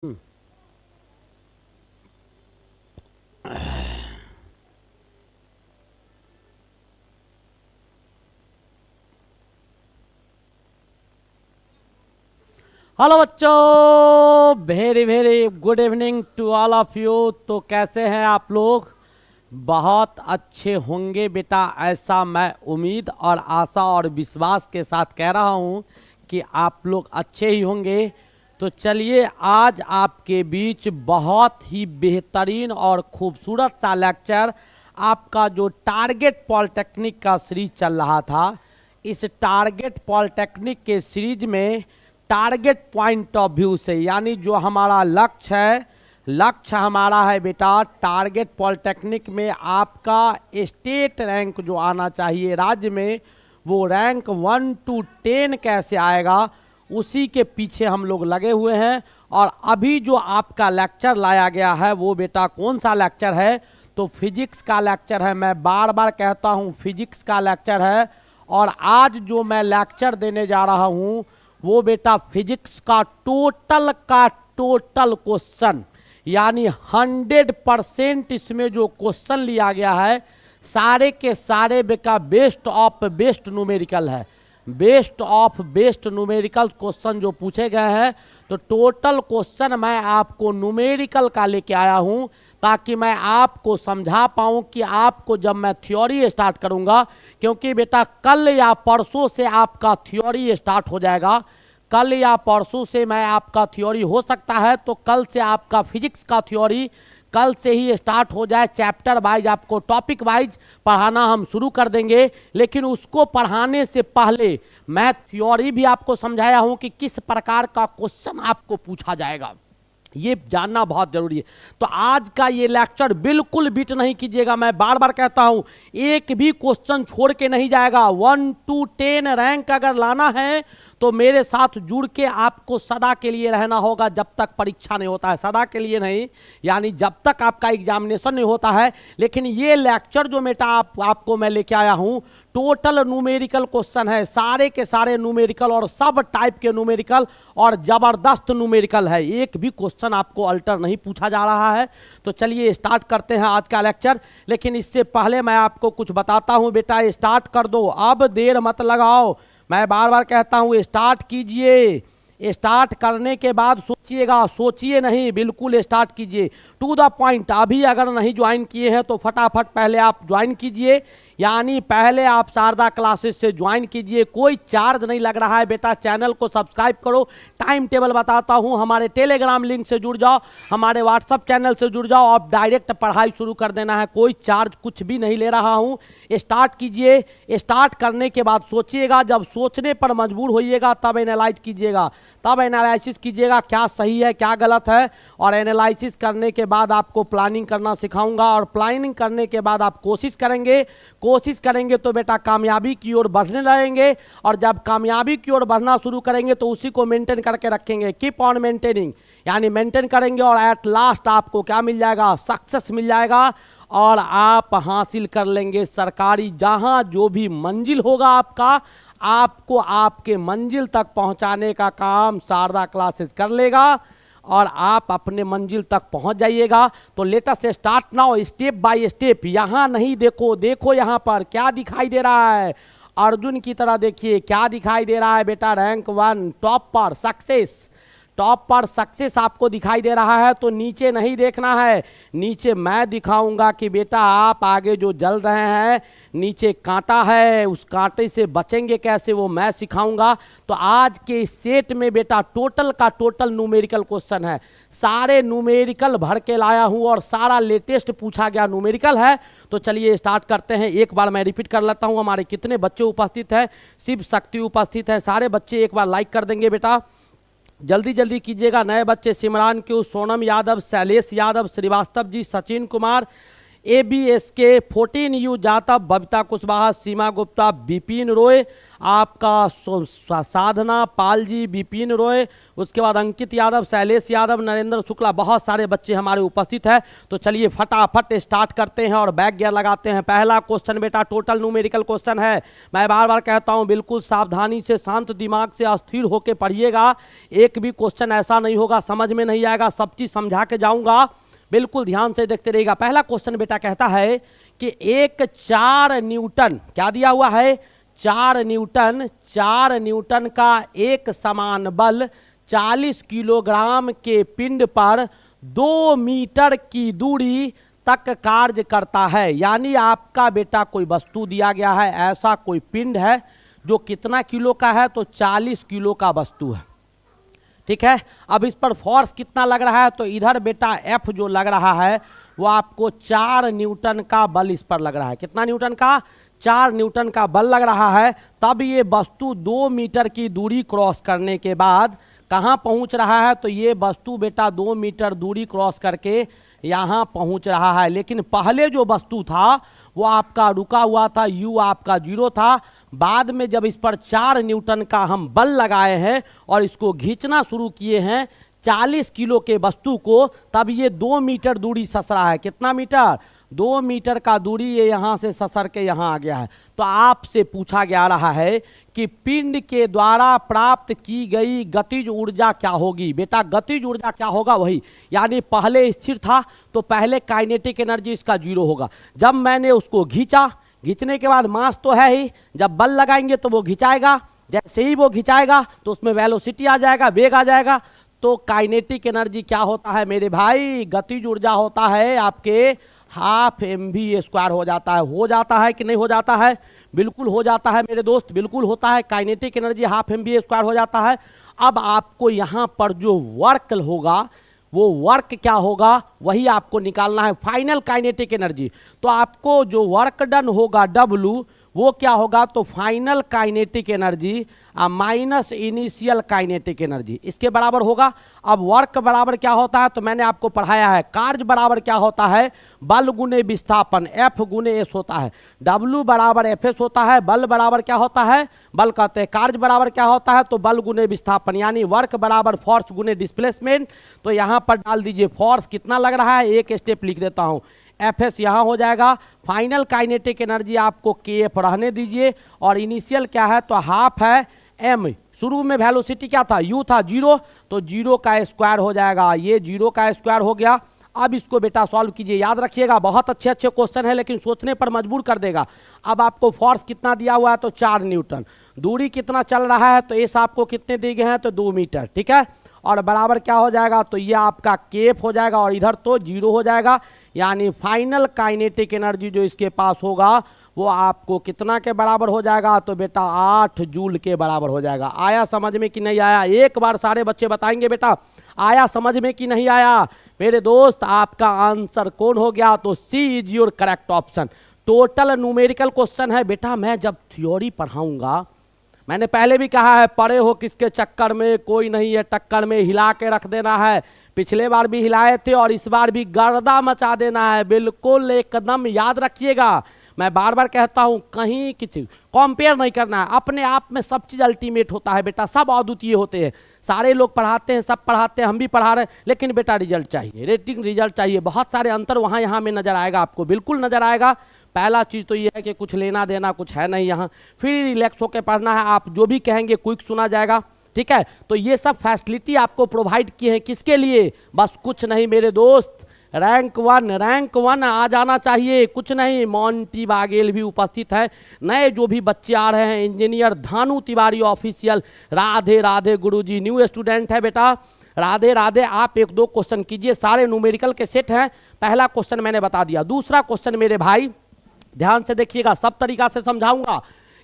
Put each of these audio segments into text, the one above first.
हम्म। Hello बच्चों, very very good evening to all of you. तो कैसे हैं आप लोग? बहुत अच्छे होंगे बेटा, ऐसा मैं उम्मीद और आशा और विश्वास के साथ कह रहा हूं कि आप लोग अच्छे ही होंगे। तो चलिए, आज आपके बीच बहुत ही बेहतरीन और खूबसूरत सा लेक्चर, आपका जो टारगेट पॉलिटेक्निक का सीरीज चल रहा था, इस टारगेट पॉलिटेक्निक के सीरीज में टारगेट पॉइंट ऑफ व्यू से, यानी जो हमारा लक्ष्य है, लक्ष्य हमारा है बेटा टारगेट पॉलिटेक्निक में आपका स्टेट रैंक जो आना चाहिए राज्य में, वो रैंक 1 to 10 कैसे आएगा, उसी के पीछे हम लोग लगे हुए हैं। और अभी जो आपका लेक्चर लाया गया है वो बेटा कौन सा लेक्चर है? तो फिजिक्स का लेक्चर है। मैं बार बार कहता हूँ फिजिक्स का लेक्चर है। और आज जो मैं लेक्चर देने जा रहा हूँ वो बेटा फिजिक्स का टोटल क्वेश्चन, यानी 100% इसमें जो क्वेश्चन लिया गया है सारे के सारे बेटा बेस्ट ऑफ बेस्ट न्यूमेरिकल है। Best of best numerical question जो पूछे गए हैं, तो टोटल क्वेश्चन मैं आपको न्यूमेरिकल का लेके आया हूं ताकि मैं आपको समझा पाऊं कि आपको जब मैं थ्योरी स्टार्ट करूंगा, क्योंकि बेटा कल या परसों से आपका थ्योरी स्टार्ट हो जाएगा। कल या परसों से मैं आपका थ्योरी हो सकता है, तो कल से आपका फिजिक्स का थ्योरी कल से ही स्टार्ट हो जाए। चैप्टर वाइज आपको टॉपिक वाइज पढ़ाना हम शुरू कर देंगे, लेकिन उसको पढ़ाने से पहले मैं थ्योरी भी आपको समझाया हूं कि किस प्रकार का क्वेश्चन आपको पूछा जाएगा, ये जानना बहुत जरूरी है। तो आज का ये लेक्चर बिल्कुल बीट नहीं कीजिएगा। मैं बार बार कहता हूं एक भी क्वेश्चन छोड़ के नहीं जाएगा। 1 to 10 रैंक अगर लाना है तो मेरे साथ जुड़ के आपको सदा के लिए रहना होगा, जब तक परीक्षा नहीं होता है। सदा के लिए नहीं, यानी जब तक आपका एग्जामिनेशन नहीं होता है। लेकिन ये लेक्चर जो बेटा आपको मैं लेके आया हूं, टोटल न्यूमेरिकल क्वेश्चन है, सारे के सारे न्यूमेरिकल और सब टाइप के न्यूमेरिकल और जबरदस्त न्यूमेरिकल है। एक भी क्वेश्चन आपको अल्टर नहीं पूछा जा रहा है। तो चलिए स्टार्ट करते हैं आज का लेक्चर। लेकिन इससे पहले मैं आपको कुछ बताता हूं बेटा, स्टार्ट कर दो, अब देर मत लगाओ। मैं बार बार कहता हूं स्टार्ट कीजिए। स्टार्ट करने के बाद सोचिएगा, सोचिए नहीं, बिल्कुल स्टार्ट कीजिए टू द पॉइंट। अभी अगर नहीं ज्वाइन किए हैं तो फटाफट पहले आप ज्वाइन कीजिए, यानी पहले आप शारदा क्लासेस से ज्वाइन कीजिए। कोई चार्ज नहीं लग रहा है बेटा। चैनल को सब्सक्राइब करो, टाइम टेबल बताता हूं, हमारे टेलीग्राम लिंक से जुड़ जाओ, हमारे व्हाट्सअप चैनल से जुड़ जाओ, और डायरेक्ट पढ़ाई शुरू कर देना है। कोई चार्ज कुछ भी नहीं ले रहा हूं। स्टार्ट कीजिए। स्टार्ट करने के बाद सोचिएगा, जब सोचने पर मजबूर होइएगा तब एनालाइज कीजिएगा, तब एनालिसिस कीजिएगा क्या सही है क्या गलत है। और एनालिसिस करने के बाद आपको प्लानिंग करना सिखाऊंगा, और प्लानिंग करने के बाद आप कोशिश करेंगे तो बेटा कामयाबी की ओर बढ़ने लगेंगे। और जब कामयाबी की ओर बढ़ना शुरू करेंगे तो उसी को मेंटेन करके रखेंगे। कीप ऑन मेंटेनिंग, यानी मेंटेन करेंगे और एट लास्ट आपको क्या मिल जाएगा? सक्सेस मिल जाएगा। और आप हासिल कर लेंगे सरकारी, जहां जो भी मंजिल होगा आपका, आपको आपके मंजिल तक पहुंचाने का काम शारदा क्लासेस कर लेगा, और आप अपने मंजिल तक पहुंच जाइएगा। तो let us start now, step by step. यहाँ नहीं, देखो यहाँ पर क्या दिखाई दे रहा है? अर्जुन की तरह देखिए क्या दिखाई दे रहा है बेटा? रैंक 1 टॉप पर सक्सेस, टॉप पर सक्सेस आपको दिखाई दे रहा है। तो नीचे नहीं देखना है, नीचे मैं दिखाऊंगा कि बेटा आप आगे जो जल रहे हैं, नीचे कांटा है, उस कांटे से बचेंगे कैसे वो मैं सिखाऊंगा। तो आज के इस सेट में बेटा टोटल का टोटल न्यूमेरिकल क्वेश्चन है। सारे न्यूमेरिकल भर के लाया हूं और सारा लेटेस्ट पूछा गया न्यूमेरिकल है। तो चलिए स्टार्ट करते हैं। एक बार मैं रिपीट कर लेता हूं, हमारे कितने बच्चे उपस्थित हैं। शिव शक्ति उपस्थित है, सारे बच्चे एक बार लाइक कर देंगे बेटा, जल्दी जल्दी कीजिएगा। नए बच्चे Simran Q, Sonam Yadav, Shailesh Yadav, Srivastava ji, Sachin Kumar, ABSK 14 U Jatav, Babita Kushwaha, Seema Gupta, Vipin Roy, आपका साधना पाल जी, विपिन रॉय, उसके बाद अंकित यादव, शैलेश यादव, नरेंद्र शुक्ला, बहुत सारे बच्चे हमारे उपस्थित हैं। तो चलिए फटाफट स्टार्ट करते हैं और बैक गियर लगाते हैं। पहला क्वेश्चन बेटा टोटल न्यूमेरिकल क्वेश्चन है। मैं बार बार कहता हूं बिल्कुल सावधानी से, शांत दिमाग से, अस्थिर होकर पढ़िएगा। एक भी क्वेश्चन ऐसा नहीं होगा समझ में नहीं आएगा, सब चीज समझा के जाऊंगा, बिल्कुल ध्यान से देखते रहिएगा। पहला क्वेश्चन बेटा कहता है कि एक 4 न्यूटन, क्या दिया हुआ है, 4 न्यूटन का एक समान बल 40 किलोग्राम के पिंड पर 2 मीटर की दूरी तक कार्य करता है। यानी आपका बेटा कोई वस्तु दिया गया है, ऐसा कोई पिंड है जो कितना किलो का है, तो 40 किलो का वस्तु है, ठीक है। अब इस पर फोर्स कितना लग रहा है, तो इधर बेटा F जो लग रहा है वो आपको 4 न्यूटन का बल इस पर लग रहा है। कितना न्यूटन का, 4 न्यूटन का बल लग रहा है। तब ये वस्तु 2 मीटर की दूरी क्रॉस करने के बाद कहाँ पहुँच रहा है, तो ये वस्तु बेटा 2 मीटर दूरी क्रॉस करके यहाँ पहुँच रहा है। लेकिन पहले जो वस्तु था वो आपका रुका हुआ था, U आपका 0 था। बाद में जब इस पर 4 न्यूटन का हम बल लगाए हैं और इसको खींचना शुरू किए हैं 40 किलो के वस्तु को, तब ये 2 मीटर दूरी ससरा है। कितना मीटर, 2 मीटर का दूरी ये यहाँ से ससर के यहाँ आ गया है। तो आपसे पूछा जा रहा है कि पिंड के द्वारा प्राप्त की गई गतिज ऊर्जा क्या होगी। बेटा गतिज ऊर्जा क्या होगा, वही, यानी पहले स्थिर था तो पहले काइनेटिक एनर्जी इसका 0 होगा। जब मैंने उसको खींचा, खींचने के बाद मास तो है ही, जब बल लगाएंगे तो वो खिंचाएगा, जैसे ही वो खिंचाएगा तो उसमें वेलोसिटी आ जाएगा, वेग आ जाएगा। तो काइनेटिक एनर्जी क्या होता है मेरे भाई, गतिज ऊर्जा होता है आपके हाफ mv² हो जाता है कि नहीं हो जाता है, बिल्कुल हो जाता है मेरे दोस्त, बिल्कुल होता है। काइनेटिक एनर्जी हाफ mv² हो जाता है। अब आपको यहाँ पर जो वर्क होगा वो वर्क क्या होगा, वही आपको निकालना है, फाइनल काइनेटिक एनर्जी। तो आपको जो वर्क डन होगा W, वो क्या होगा, तो final kinetic energy minus initial kinetic energy, इसके बराबर होगा। अब वर्क बराबर क्या होता है, तो मैंने आपको पढ़ाया है, कार्य बराबर क्या होता है, बल गुने विस्थापन, F गुने S होता है। W बराबर Fs होता है, बल बराबर क्या होता है, बल कहते हैं। कार्य बराबर क्या होता है, तो बल गुने विस्थापन, यानी वर्क बराबर फोर्स गुने डिस्प्लेसमेंट। तो यहाँ पर डाल दीजिए फोर्स कितना लग रहा है, एक स्टेप लिख देता हूँ, Fs यहाँ हो जाएगा। फाइनल काइनेटिक एनर्जी आपको Kf रहने दीजिए, और इनिशियल क्या है, तो हाफ है m। शुरू में वेलोसिटी क्या था, u था 0, तो 0 का स्क्वायर हो जाएगा, ये 0 का स्क्वायर हो गया। अब इसको बेटा सॉल्व कीजिए, याद रखिएगा बहुत अच्छे अच्छे क्वेश्चन है लेकिन सोचने पर मजबूर कर देगा। अब आपको फोर्स कितना दिया हुआ है, तो 4 न्यूटन, दूरी कितना चल रहा है, तो एस आपको कितने दिए गए हैं, तो 2 मीटर, ठीक है। और बराबर क्या हो जाएगा, तो ये आपका केफ हो जाएगा, और इधर तो 0 हो जाएगा। यानी फाइनल काइनेटिक एनर्जी जो इसके पास होगा वो आपको कितना के बराबर हो जाएगा, तो बेटा 8 जूल के बराबर हो जाएगा। आया समझ में कि नहीं आया, एक बार सारे बच्चे बताएंगे बेटा आया समझ में कि नहीं आया। मेरे दोस्त आपका आंसर कौन हो गया, तो C is your correct option. Total numerical question है बेटा। मैं जब थ्योरी पढ़ाऊंगा, मैंने पहले भी कहा है, पढ़े हो किसके चक्कर में, कोई नहीं है टक्कर में, हिला के रख देना है। पिछले बार भी हिलाए थे और इस बार भी गर्दा मचा देना है, बिल्कुल एकदम याद रखिएगा। मैं बार बार कहता हूं कहीं किसी कंपेयर नहीं करना है, अपने आप में सब चीज अल्टीमेट होता है बेटा, सब अद्वितीय होते हैं। सारे लोग पढ़ाते हैं, सब पढ़ाते हैं, हम भी पढ़ा रहे हैं, लेकिन बेटा रिजल्ट चाहिए, रेटिंग रिजल्ट चाहिए। बहुत सारे अंतर वहाँ यहाँ में नजर आएगा, आपको बिल्कुल नजर आएगा। पहला चीज़ तो ये है कि कुछ लेना देना कुछ है नहीं यहाँ, फिर रिलैक्स होकर पढ़ना है। आप जो भी कहेंगे क्विक सुना जाएगा, ठीक है। तो ये सब फैसिलिटी आपको प्रोवाइड किए हैं किसके लिए, बस कुछ नहीं मेरे दोस्त, रैंक वन आ जाना चाहिए, कुछ नहीं। मोंटी बागेल भी उपस्थित है, नए जो भी बच्चे आ रहे हैं, इंजीनियर धानु तिवारी ऑफिशियल, राधे राधे गुरुजी, न्यू स्टूडेंट है बेटा, राधे राधे। आप 1-2 क्वेश्चन कीजिए, सारे न्यूमेरिकल के सेट हैं। पहला क्वेश्चन मैंने बता दिया, दूसरा क्वेश्चन मेरे भाई ध्यान से देखिएगा, सब तरीका से समझाऊंगा।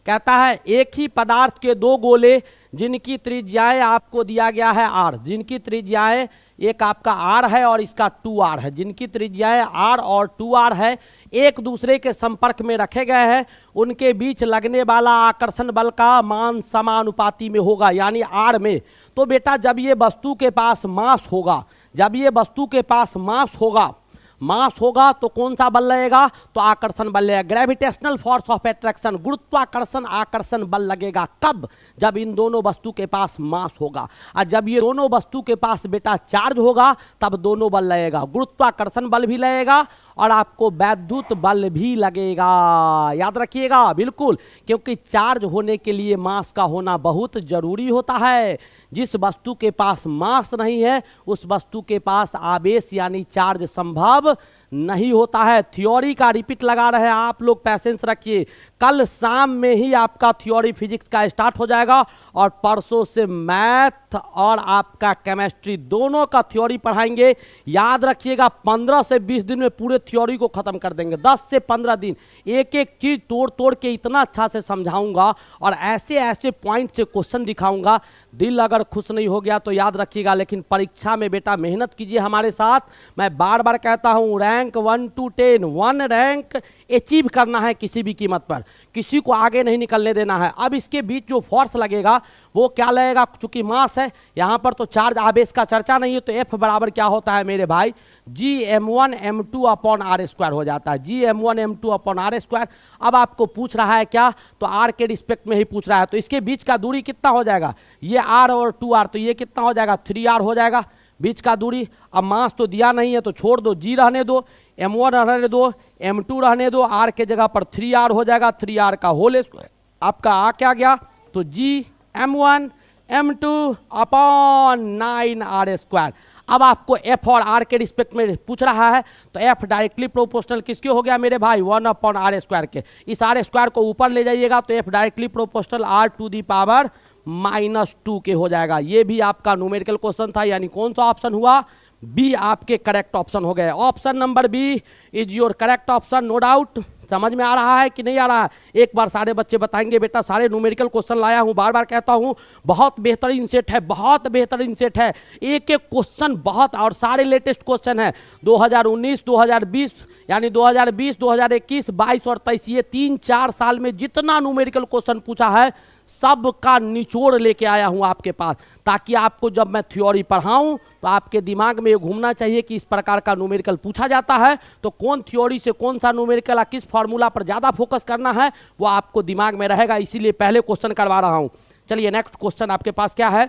कहता है एक ही पदार्थ के 2 गोले जिनकी त्रिज्याएं आपको दिया गया है r, जिनकी त्रिज्याएं एक आपका r है और इसका 2r है, जिनकी त्रिज्याएं r और 2r है, एक दूसरे के संपर्क में रखे गए हैं, उनके बीच लगने वाला आकर्षण बल का मान समानुपाती में होगा, यानी r में। तो बेटा जब ये वस्तु के पास मास होगा, जब ये वस्तु के पास मास होगा, मास होगा तो कौन सा बल लगेगा, तो आकर्षण बल लगेगा, ग्रेविटेशनल फोर्स ऑफ अट्रैक्शन, गुरुत्वाकर्षण आकर्षण बल लगेगा। कब, जब इन दोनों वस्तु के पास मास होगा, और जब ये दोनों वस्तु के पास बेटा चार्ज होगा तब दोनों बल लगेगा, गुरुत्वाकर्षण बल भी लगेगा और आपको वैद्युत बल भी लगेगा। याद रखिएगा बिल्कुल, क्योंकि चार्ज होने के लिए मास का होना बहुत जरूरी होता है। जिस वस्तु के पास मास नहीं है उस वस्तु के पास आवेश यानी चार्ज संभव नहीं होता है। थ्योरी का रिपीट लगा रहे हैं आप लोग, पैसेंस रखिए। कल शाम में ही आपका थ्योरी फिजिक्स का स्टार्ट हो जाएगा और परसों से मैथ और आपका केमिस्ट्री दोनों का थ्योरी पढ़ाएंगे। याद रखिएगा 15 से 20 दिन में पूरे थ्योरी को खत्म कर देंगे। 10 से 15 दिन एक एक चीज तोड़ तोड़ के इतना अच्छा से समझाऊंगा और ऐसे ऐसे पॉइंट से क्वेश्चन दिखाऊंगा। दिल अगर खुश नहीं हो गया तो याद रखिएगा, लेकिन परीक्षा में बेटा मेहनत कीजिए हमारे साथ। मैं बार बार कहता हूं रैंक 1 to 10, 1 रैंक अचीव करना है किसी भी कीमत पर, किसी को आगे नहीं निकलने देना है। अब इसके बीच जो फोर्स लगेगा वो क्या लगेगा, चूंकि मास है यहाँ पर तो चार्ज आवेश का चर्चा नहीं है, तो F बराबर क्या होता है मेरे भाई, Gm1m2 अपॉन आर स्क्वायर हो जाता है, Gm1m2 अपॉन आर स्क्वायर। अब आपको पूछ रहा है क्या, तो r के रिस्पेक्ट में ही पूछ रहा है, तो इसके बीच का दूरी कितना हो जाएगा, ये r और 2r, तो ये कितना हो जाएगा 3r हो जाएगा बीच का दूरी। अब मास तो दिया नहीं है तो छोड़ दो, G रहने दो, M1 रहने दो, M2 रहने दो, R के जगह पर 3R हो जाएगा, 3R का होल स्क्वायर आपका आ क्या गया, तो Gm1 m2 upon 9r square. अब आपको F और R के रिस्पेक्ट में पूछ रहा है, तो F डायरेक्टली प्रोपोर्शनल किसके हो गया मेरे भाई, 1 अपॉन आर स्क्वायर के। इस आर स्क्वायर को ऊपर ले जाइएगा तो F directly proportional R to the power -2 के हो जाएगा। ये भी आपका न्यूमेरिकल क्वेश्चन था, यानी कौन सा ऑप्शन हुआ, बी आपके करेक्ट ऑप्शन हो गए। Option number B is your correct option, no doubt. समझ में आ रहा है कि नहीं आ रहा है, एक बार सारे बच्चे बताएंगे बेटा, सारे न्यूमेरिकल क्वेश्चन लाया हूं, बार बार कहता हूं बहुत बेहतरीन सेट है, बहुत बेहतरीन सेट है, एक एक क्वेश्चन बहुत, और सारे लेटेस्ट क्वेश्चन है 2019 2020 यानी 2020 2021 22 और 23, ये 3-4 साल में जितना न्यूमेरिकल क्वेश्चन पूछा है सब का निचोड़ लेके आया हूं आपके पास, ताकि आपको जब मैं थ्योरी पढ़ाऊं तो आपके दिमाग में ये घूमना चाहिए कि इस प्रकार का न्यूमेरिकल पूछा जाता है, तो कौन थ्योरी से कौन सा न्यूमेरिकल, किस फार्मूला पर ज़्यादा फोकस करना है वो आपको दिमाग में रहेगा, इसीलिए पहले क्वेश्चन करवा रहा हूं। चलिए नेक्स्ट क्वेश्चन आपके पास क्या है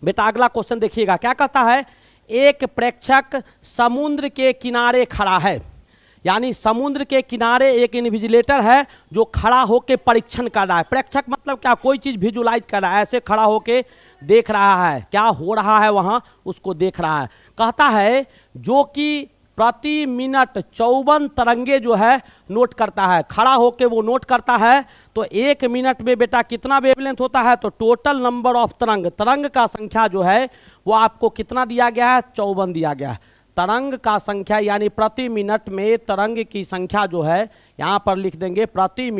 बेटा, अगला क्वेश्चन देखिएगा क्या कहता है, एक प्रेक्षक समुद्र के किनारे खड़ा है, यानी समुद्र के किनारे एक इन्विजिलेटर है जो खड़ा होके परीक्षण कर रहा है। प्रेक्षक मतलब क्या, कोई चीज विजुलाइज कर रहा है, ऐसे खड़ा होके देख रहा है क्या हो रहा है वहां, उसको देख रहा है। कहता है जो कि प्रति मिनट 54 तरंगे जो है नोट करता है, खड़ा होके वो नोट करता है, तो एक मिनट में बेटा कितना वेवलेंथ होता है, तो टोटल नंबर ऑफ तरंग, तरंग का संख्या जो है वो आपको कितना दिया गया है, 54 दिया गया है। तरंग का संख्या यानी प्रति मिनट में तरंग की संख्या जो है यहाँ पर लिख देंगे, प्रति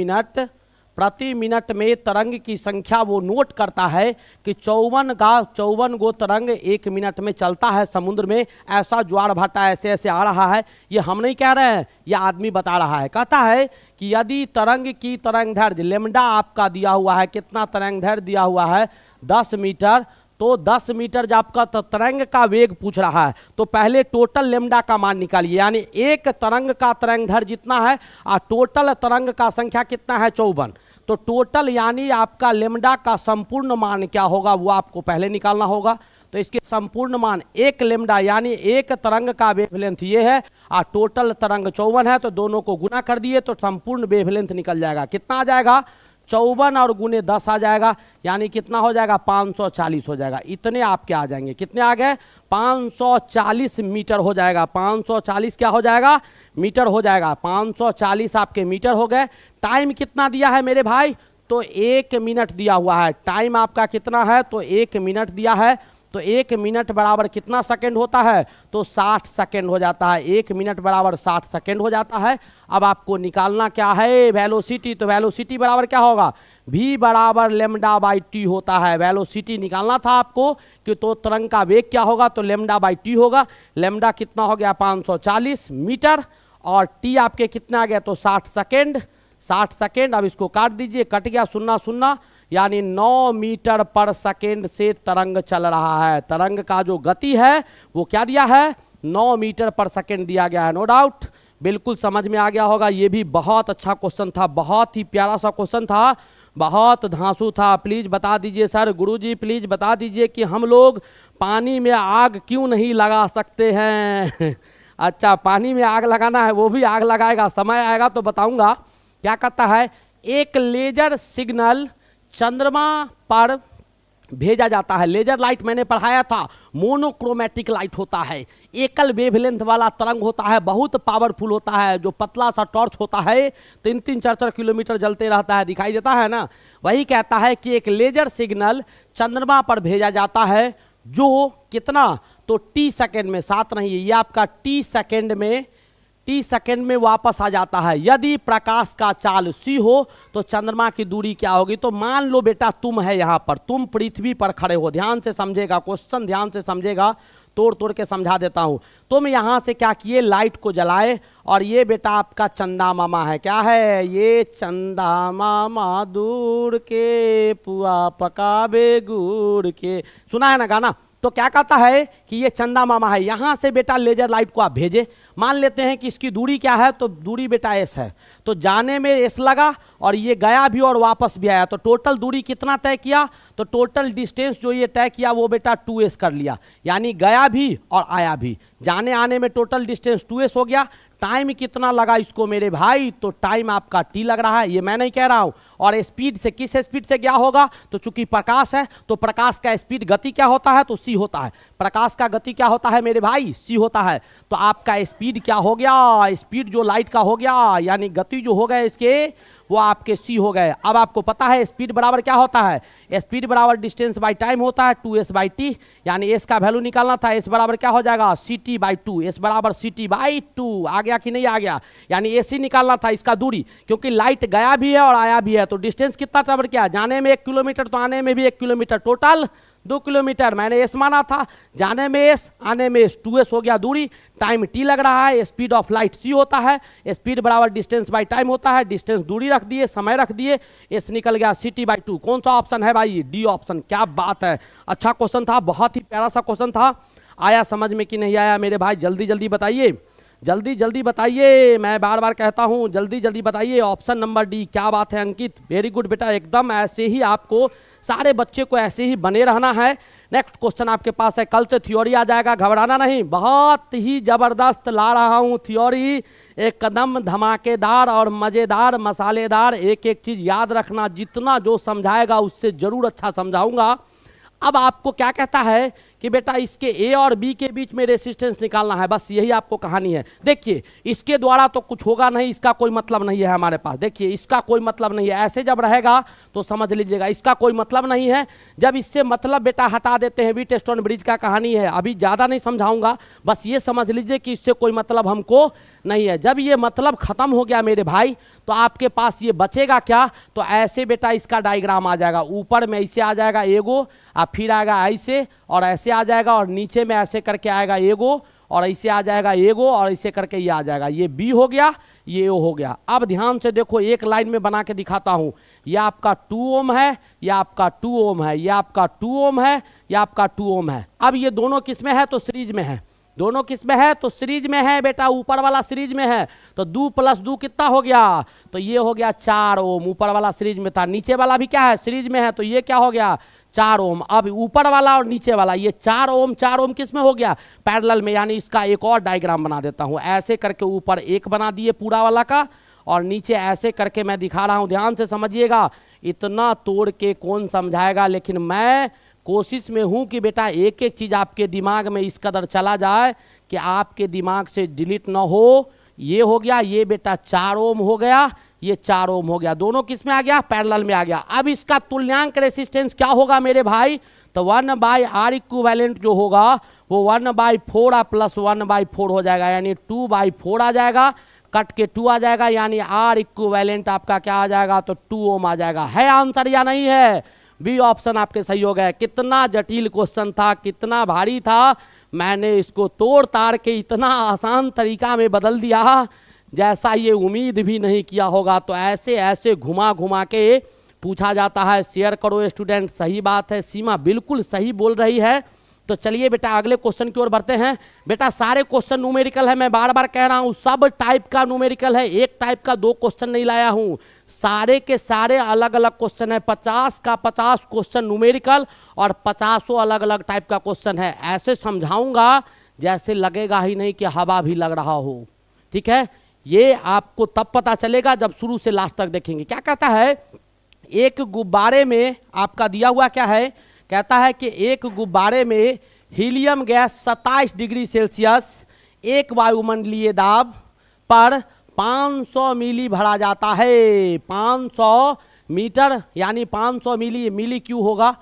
मिनट में तरंग की संख्या वो नोट करता है कि 54 गो तरंग एक मिनट में चलता है समुद्र में, ऐसा ज्वार भाटा ऐसे ऐसे आ रहा है। ये हम नहीं कह रहे हैं, ये आदमी बता रहा है। कहता है कि यदि तरंग की तरंगदैर्घ्य लेमडा आपका दिया हुआ है, कितना तरंगदैर्घ्य दिया हुआ है 10 मीटर, तो 10 मीटर जब आपका तरंग का वेग पूछ रहा है तो पहले टोटल लेमडा का मान निकालिए, यानी एक तरंग का तरंगदैर्घ्य जितना है और टोटल तरंग का संख्या कितना है 54, तो टोटल यानी आपका लेमडा का संपूर्ण मान क्या होगा वो आपको पहले निकालना होगा। तो इसके संपूर्ण मान एक लेमडा यानी एक तरंग का वेवलेंथ ये है और टोटल तरंग 54 है, तो दोनों को गुना कर दिए तो संपूर्ण वेवलेंथ निकल जाएगा। कितना आ जाएगा, 54 और गुने 10 आ जाएगा, यानी कितना हो जाएगा 540 हो जाएगा। इतने आपके आ जाएंगे, कितने आ गए 540 मीटर हो जाएगा, 540 क्या हो जाएगा मीटर हो जाएगा, 540 आपके मीटर हो गए। टाइम कितना दिया है मेरे भाई, तो 1 मिनट दिया हुआ है। टाइम आपका कितना है, तो 1 मिनट दिया है, तो 1 मिनट बराबर कितना सेकंड होता है, तो 60 सेकंड हो जाता है। 1 मिनट बराबर 60 सेकंड हो जाता है। अब आपको निकालना क्या है, वेलोसिटी, तो वेलोसिटी बराबर क्या होगा, v बराबर लेमडा बाई टी होता है। वेलोसिटी निकालना था आपको कि तो तरंग का वेग क्या होगा, तो लेमडा बाई टी होगा। लेमडा कितना हो गया 540 मीटर और टी आपके कितना आ गया, तो 60 सेकेंड, 60 सेकेंड। अब इसको काट दीजिए, कट गया 0 यानी 9 मीटर पर सेकेंड से तरंग चल रहा है। तरंग का जो गति है वो क्या दिया है 9 मीटर पर सेकेंड दिया गया है। नो डाउट बिल्कुल समझ में आ गया होगा। ये भी बहुत अच्छा क्वेश्चन था, बहुत ही प्यारा सा क्वेश्चन था, बहुत धांसू था। प्लीज बता दीजिए सर, गुरुजी प्लीज बता दीजिए कि हम लोग पानी में आग क्यों नहीं लगा सकते हैं। अच्छा, पानी में आग लगाना है, वो भी आग लगाएगा, समय आएगा तो बताऊंगा। क्या कहता है, एक लेजर सिग्नल चंद्रमा पर भेजा जाता है। लेजर लाइट मैंने पढ़ाया था, मोनोक्रोमेटिक लाइट होता है, एकल वेवलेंथ वाला तरंग होता है, बहुत पावरफुल होता है, जो पतला सा टॉर्च होता है, 3-3, 4-4 किलोमीटर जलते रहता है, दिखाई देता है ना। वही कहता है कि एक लेजर सिग्नल चंद्रमा पर भेजा जाता है, जो कितना, तो टी सेकेंड में, 7 नहीं है ये आपका, टी सेकेंड में वापस आ जाता है। यदि प्रकाश का चाल c हो तो चंद्रमा की दूरी क्या होगी। तो मान लो बेटा तुम है यहाँ पर, तुम पृथ्वी पर खड़े हो, ध्यान से समझेगा क्वेश्चन, ध्यान से समझेगा, तोड़ तोड़ के समझा देता हूँ। तुम यहाँ से क्या किए, लाइट को जलाए, और ये बेटा आपका चंदा मामा है। क्या है ये, चंदा मामा दूर के पुआ पकावे गुड़ के, सुना है ना गाना। तो क्या कहता है कि ये चंदा मामा है, यहां से बेटा लेजर लाइट को आप भेजे। मान लेते हैं कि इसकी दूरी क्या है, तो दूरी बेटा एस है, तो जाने में एस लगा और ये गया भी और वापस भी आया, तो टोटल दूरी कितना तय किया, तो टोटल डिस्टेंस जो ये तय किया वो बेटा 2s कर लिया, यानी गया भी और आया भी, जाने आने में टोटल डिस्टेंस 2s हो गया। टाइम कितना लगा इसको मेरे भाई, तो टाइम आपका t लग रहा है, ये मैं नहीं कह रहा हूं। और स्पीड से, किस स्पीड से क्या होगा, तो चूंकि प्रकाश है तो प्रकाश का स्पीड, गति क्या होता है, तो c होता है। प्रकाश का गति क्या होता है मेरे भाई, c होता है। तो आपका स्पीड क्या हो गया, स्पीड जो लाइट का हो गया, यानी गति जो हो गए इसके, वो आपके c हो गए। अब आपको पता है स्पीड बराबर क्या होता है, स्पीड बराबर डिस्टेंस बाई टाइम होता है, 2s/t, यानी s का वैल्यू निकालना था, s बराबर क्या हो जाएगा, ct/2, s बराबर ct/2। आ गया कि नहीं आ गया, यानी ac निकालना था इसका दूरी, क्योंकि लाइट गया भी है और आया भी है, तो डिस्टेंस कितना कवर किया, जाने में 1 किलोमीटर तो आने में भी 1 किलोमीटर, टोटल 2 किलोमीटर। मैंने एस माना था, जाने में एस, आने में एस, 2s हो गया दूरी, टाइम टी लग रहा है, स्पीड ऑफ लाइट c होता है, स्पीड बराबर डिस्टेंस बाय टाइम होता है, डिस्टेंस दूरी रख दिए, समय रख दिए, एस निकल गया ct/2। कौन सा ऑप्शन है भाई, डी ऑप्शन। क्या बात है, अच्छा क्वेश्चन था, बहुत ही प्यारा सा क्वेश्चन था। आया समझ में कि नहीं आया मेरे भाई, जल्दी जल्दी बताइए, जल्दी जल्दी बताइए, मैं बार बार कहता हूं जल्दी जल्दी बताइए। ऑप्शन नंबर डी, क्या बात है अंकित, वेरी गुड बेटा, एकदम ऐसे ही आपको, सारे बच्चे को ऐसे ही बने रहना है। नेक्स्ट क्वेश्चन आपके पास है, कल से थ्योरी आ जाएगा, घबराना नहीं, बहुत ही जबरदस्त ला रहा हूं थ्योरी, एकदम धमाकेदार और मजेदार मसालेदार। एक एक चीज याद रखना, जितना जो समझाएगा उससे जरूर अच्छा समझाऊंगा। अब आपको क्या कहता है कि बेटा इसके ए और बी के बीच में रेसिस्टेंस निकालना है, बस यही आपको कहानी है। देखिए इसके द्वारा तो कुछ होगा नहीं, इसका कोई मतलब नहीं है हमारे पास, देखिए इसका कोई मतलब नहीं है, ऐसे जब रहेगा तो समझ लीजिएगा इसका कोई मतलब नहीं है। जब इससे मतलब बेटा हटा देते हैं, व्हीटस्टोन ब्रिज का कहानी है, अभी ज़्यादा नहीं समझाऊंगा, बस ये समझ लीजिए कि इससे कोई मतलब हमको नहीं है। जब ये मतलब खत्म हो गया मेरे भाई, तो आपके पास ये बचेगा क्या, तो ऐसे बेटा इसका डायग्राम आ जाएगा, ऊपर में ऐसे आ जाएगा एगो, और फिर आएगा ऐसे और ऐसे आ जाएगा, और नीचे में ऐसे करके आएगा एगो, और ऐसे आ जाएगा एगो, और ऐसे करके ये आ जाएगा, ये बी हो गया, ये ओ हो गया। अब ध्यान से देखो, एक लाइन में बना के दिखाता हूं, ये आपका 2 ओम है, ये आपका 2 ओम है, ये आपका 2 ओम है, ये आपका 2 ओम है। अब ये दोनों किस में है, तो सीरीज में है, दोनों किस में है, तो सीरीज में है बेटा, ऊपर वाला सीरीज में है, तो 2 + 2 कितना हो गया, तो ये हो गया 4 ओम, ऊपर वाला सीरीज में था, नीचे वाला भी क्या है, सीरीज में है, तो ये क्या हो गया 4 ओम। अब ऊपर वाला और नीचे वाला, ये 4 ओम किस में हो गया, पैरेलल में, यानी इसका एक और डायग्राम बना देता हूं, ऐसे करके ऊपर एक बना दिए पूरा वाला का, और नीचे ऐसे करके मैं दिखा रहा हूं, ध्यान से समझिएगा। इतना तोड़ के कौन समझाएगा, लेकिन मैं कोशिश में हूं कि बेटा एक एक चीज आपके दिमाग में इस कदर चला जाए कि आपके दिमाग से डिलीट ना हो। ये हो गया, ये बेटा 4 ओम हो गया, ये 4 ओम हो गया, दोनों किस में आ गया, पैरेलल में आ गया। अब इसका तुल्यांक रेसिस्टेंस क्या होगा मेरे भाई, तो 1/R इक्विवेलेंट जो होगा वो 1/4 + 1/4 हो जाएगा, यानी 2/4 आ जाएगा, कट के 2 आ जाएगा, यानी R इक्विवेलेंट आपका क्या आ जाएगा, तो 2 ओम आ जाएगा। है आंसर या नहीं है, बी ऑप्शन आपके सही हो गए। कितना जटिल क्वेश्चन था, कितना भारी था, मैंने इसको तोड़ ताड़ के इतना आसान तरीका में बदल दिया जैसा ये उम्मीद भी नहीं किया होगा। तो ऐसे ऐसे घुमा घुमा के पूछा जाता है। शेयर करो स्टूडेंट, सही बात है, सीमा बिल्कुल सही बोल रही है। तो चलिए बेटा अगले क्वेश्चन की ओर बढ़ते हैं। बेटा सारे क्वेश्चन न्यूमेरिकल है, मैं बार बार कह रहा हूं, सब टाइप का न्यूमेरिकल है, एक टाइप का दो क्वेश्चन नहीं लाया हूं, सारे के सारे अलग अलग क्वेश्चन है। 50 का 50 क्वेश्चन न्यूमेरिकल और 50 अलग अलग टाइप का क्वेश्चन है। ऐसे समझाऊंगा जैसे लगेगा ही नहीं कि हवा भी लग रहा हो, ठीक है। ये आपको तब पता चलेगा जब शुरू से लास्ट तक देखेंगे। क्या कहता है, एक गुब्बारे में आपका दिया हुआ क्या है, कहता है कि एक गुब्बारे में हीलियम गैस 27 डिग्री सेल्सियस एक वायुमंडलीय दाब पर 500 मिली भरा जाता है। 500 मीटर यानी 500 मिली, मिली क्यू होगा,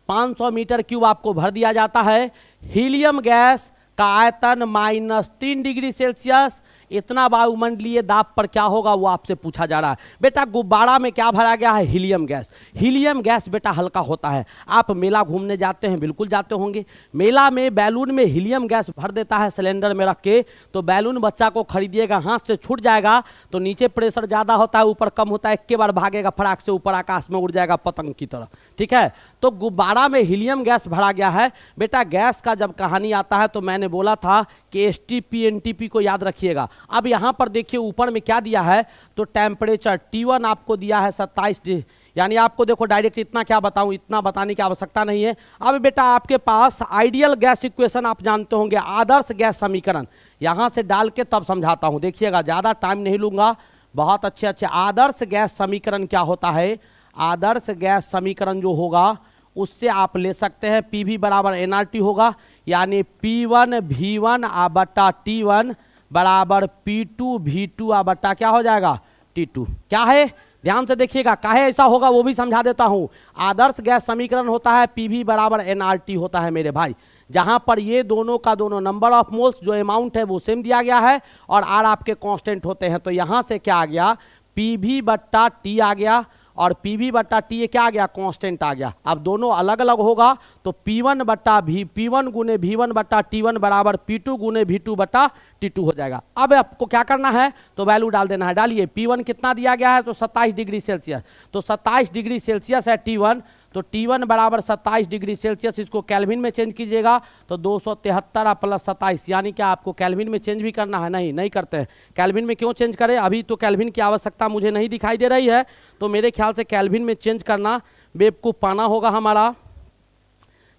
500 मीटर क्यूब आपको भर दिया जाता है। हीलियम गैस का आयतन -3 डिग्री सेल्सियस, इतना वायुमंडलीय दाब पर क्या होगा वो आपसे पूछा जा रहा है। बेटा गुब्बारा में क्या भरा गया है, हीलियम गैस। हीलियम गैस बेटा हल्का होता है। आप मेला घूमने जाते हैं, बिल्कुल जाते होंगे, मेला में बैलून में हीलियम गैस भर देता है सिलेंडर में रख के, तो बैलून बच्चा को खरीदिएगा, हाथ से छूट जाएगा तो नीचे प्रेशर ज़्यादा होता है, ऊपर कम होता है, एक बार भागेगा फटाक से ऊपर आकाश में उड़ जाएगा पतंग की तरह, ठीक है। तो गुब्बारा में हीलियम गैस भरा गया है। बेटा गैस का जब कहानी आता है तो मैंने बोला था कि एसटीपी एनटीपी को याद रखिएगा। अब यहां पर देखिए ऊपर में क्या दिया है, तो टेम्परेचर T1 आपको दिया है 27, यानी आपको देखो डायरेक्ट इतना क्या बताऊं, इतना बताने की आवश्यकता नहीं है। अब बेटा आपके पास आइडियल गैस इक्वेशन आप जानते होंगे, आदर्श गैस समीकरण, यहां से डाल के तब समझाता हूं, देखिएगा ज़्यादा टाइम नहीं लूंगा, बहुत अच्छे अच्छे। आदर्श गैस समीकरण क्या होता है, आदर्श गैस समीकरण जो होगा उससे आप ले सकते हैं PV बराबर nRT होगा, यानी P1 V1 बटा T1 बराबर P2 V2 बटा क्या हो जाएगा T2। क्या है, ध्यान से देखिएगा, काहे ऐसा होगा वो भी समझा देता हूं। आदर्श गैस समीकरण होता है PV बराबर nRT होता है मेरे भाई, जहां पर ये दोनों का दोनों नंबर ऑफ मोल्स जो अमाउंट है वो सेम दिया गया है और R आपके कांस्टेंट होते हैं। तो यहां से क्या आ गया, PV बट्टा T आ गया और PV बट्टा T ये क्या आ गया, कांस्टेंट आ गया। अब दोनों अलग अलग होगा तो P1 बट्टा P1 गुने V1 बट्टा T1 बराबर P2 गुने V2 बट्टा T2 हो जाएगा। अब आपको क्या करना है, तो वैल्यू डाल देना है। डालिए, P1 कितना दिया गया है, तो 27 डिग्री सेल्सियस, तो 27 डिग्री सेल्सियस है T1, तो T1 बराबर 27 डिग्री सेल्सियस, इसको केल्विन में चेंज कीजिएगा तो 273 प्लस 27, यानी क्या आपको केल्विन में चेंज भी करना है, नहीं करते हैं। केल्विन में क्यों चेंज करें, अभी तो केल्विन की आवश्यकता मुझे नहीं दिखाई दे रही है, तो मेरे ख्याल से केल्विन में चेंज करना बेवकूफ़ पाना होगा हमारा।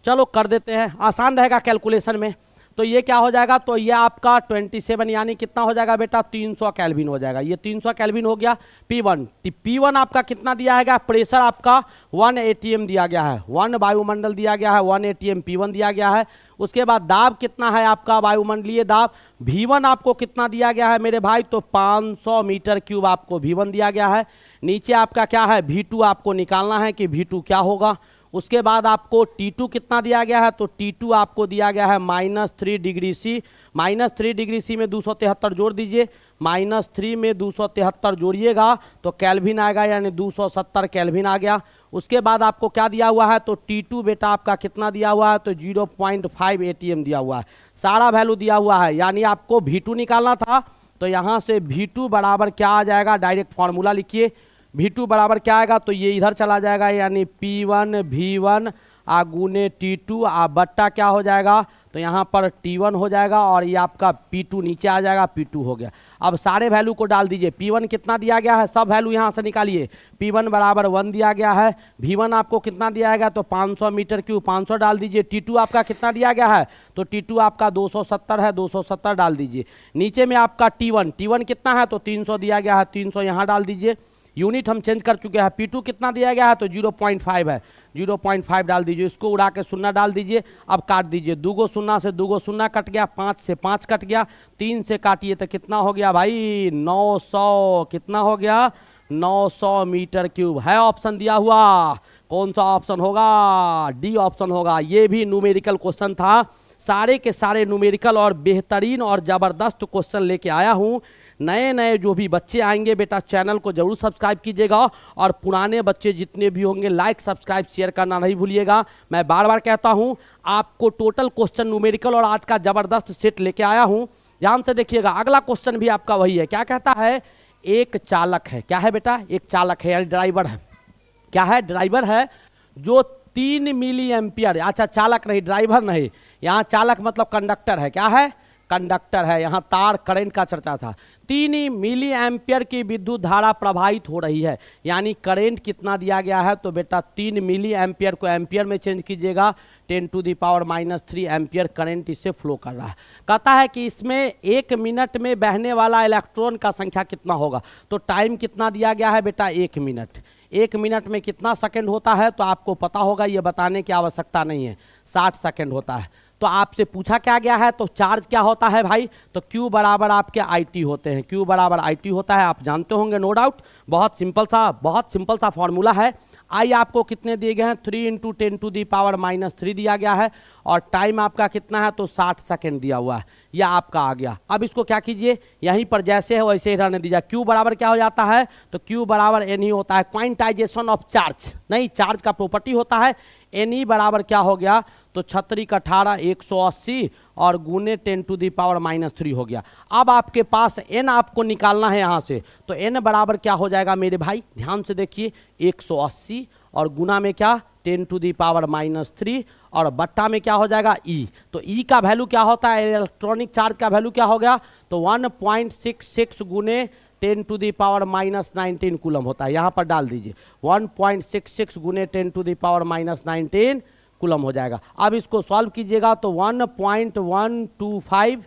चलो कर देते हैं, आसान रहेगा कैलकुलेशन में। तो ये क्या हो जाएगा, तो ये आपका 27 यानी कितना हो जाएगा बेटा, 300 केल्विन हो जाएगा। ये 300 केल्विन हो गया। P1 आपका कितना दिया है, प्रेशर आपका 1 atm दिया गया है, 1 वायुमंडल दिया गया है, 1 atm P1 दिया गया है। उसके बाद दाब कितना है आपका, वायुमंडलीय दाब V1 आपको कितना दिया गया है मेरे भाई, तो 500 मीटर क्यूब आपको V1 दिया गया है। नीचे आपका क्या है, V2 आपको निकालना है कि V2 क्या होगा। उसके बाद आपको T2 कितना दिया गया है, तो T2 आपको दिया गया है -3 डिग्री C, -3 डिग्री C में 273 जोड़ दीजिए, -3 में 273 जोड़िएगा तो केल्विन आएगा, यानी 270 केल्विन आ गया। उसके बाद आपको क्या दिया हुआ है, तो T2 बेटा आपका कितना दिया हुआ है, तो 0.5 atm दिया हुआ है, सारा वैल्यू दिया हुआ है। यानी आपको V2 निकालना था, तो यहाँ से V2 बराबर क्या आ जाएगा, डायरेक्ट फॉर्मूला लिखिए, V2 बराबर क्या आएगा, तो ये इधर चला जाएगा, यानी P1 V1 गुने T2 बट्टा क्या हो जाएगा, तो यहाँ पर T1 हो जाएगा और ये आपका P2 नीचे आ जाएगा, P2 हो गया। अब सारे वैल्यू को डाल दीजिए। P1 कितना दिया गया है, सब वैल्यू यहाँ से निकालिए। P1 बराबर 1 दिया गया है, V1 आपको कितना दिया गया, तो 500 मीटर क्यूब, 500 डाल दीजिए। T2 आपका कितना दिया गया है, तो T2 आपका 270 है, 270 डाल दीजिए। नीचे में आपका T1 कितना है, तो 300 दिया गया है, 300 यहाँ डाल दीजिए। यूनिट हम चेंज कर चुके हैं। P2 कितना दिया गया है, तो 0.5 है, 0.5 डाल दीजिए, इसको उड़ा के शून्य डाल दीजिए। अब काट दीजिए, 2 शून्य से 2 शून्य कट गया, 5 से 5 कट गया, 3 से काटिए तो कितना हो गया भाई, 900, कितना हो गया, 900 मीटर क्यूब। है ऑप्शन दिया हुआ, कौन सा ऑप्शन होगा, डी ऑप्शन होगा। ये भी न्यूमेरिकल क्वेश्चन था, सारे के सारे न्यूमेरिकल और बेहतरीन और ज़बरदस्त क्वेश्चन लेके आया हूँ। नए नए जो भी बच्चे आएंगे बेटा चैनल को जरूर सब्सक्राइब कीजिएगा, और पुराने बच्चे जितने भी होंगे लाइक सब्सक्राइब शेयर करना नहीं भूलिएगा। मैं बार बार कहता हूँ, आपको टोटल क्वेश्चन न्यूमेरिकल और आज का ज़बरदस्त सेट लेके आया हूँ, ध्यान से देखिएगा। अगला क्वेश्चन भी आपका वही है, क्या कहता है, एक चालक है, क्या है बेटा, एक चालक है यानी ड्राइवर है, क्या है, ड्राइवर है, जो 3 मिली एम्पियर, अच्छा चालक नहीं, ड्राइवर नहीं, यहाँ चालक मतलब कंडक्टर है, क्या है, कंडक्टर है, यहाँ तार करंट का चर्चा था। 3 मिली एम्पियर की विद्युत धारा प्रवाहित हो रही है, यानी करंट कितना दिया गया है, तो बेटा 3 मिली एम्पियर को एम्पियर में चेंज कीजिएगा, 10⁻³ एम्पियर करंट इससे फ्लो कर रहा है। कहता है कि इसमें 1 मिनट में बहने वाला इलेक्ट्रॉन का संख्या कितना होगा, तो टाइम कितना दिया गया है बेटा 1 मिनट। 1 मिनट में कितना सेकंड होता है, तो आपको पता होगा, ये बताने की आवश्यकता नहीं है, 60 सेकंड होता है। तो आपसे पूछा क्या गया है, तो चार्ज क्या होता है भाई, तो Q बराबर आपके IT होते हैं, Q बराबर IT होता है, आप जानते होंगे नो डाउट। बहुत सिंपल सा फॉर्मूला है। आई आपको कितने दिए गए हैं, 3 × 10⁻³ दिया गया है, और टाइम आपका कितना है, तो 60 सेकेंड दिया हुआ है, यह आपका आ गया। अब इसको क्या कीजिए, यहीं पर जैसे है वैसे ही रहने दीजिए। Q बराबर क्या हो जाता है, तो Q बराबर N ही होता है, क्वांटाइजेशन ऑफ चार्ज नहीं, चार्ज का प्रॉपर्टी होता है। N बराबर क्या हो गया, तो 18 180 और गुने 10⁻³ हो गया। अब आपके पास N आपको निकालना है यहाँ से, तो N बराबर क्या हो जाएगा मेरे भाई, ध्यान से देखिए, 180 और गुना में क्या 10⁻³ और बट्टा में क्या हो जाएगा E। तो E का वैल्यू क्या होता है, इलेक्ट्रॉनिक चार्ज का वैल्यू क्या हो गया, तो 1.66 गुने 10⁻19 कूलम होता है, यहाँ पर डाल दीजिए 1.66 गुने 10⁻19 कूलम हो जाएगा। अब इसको सॉल्व कीजिएगा तो 1.125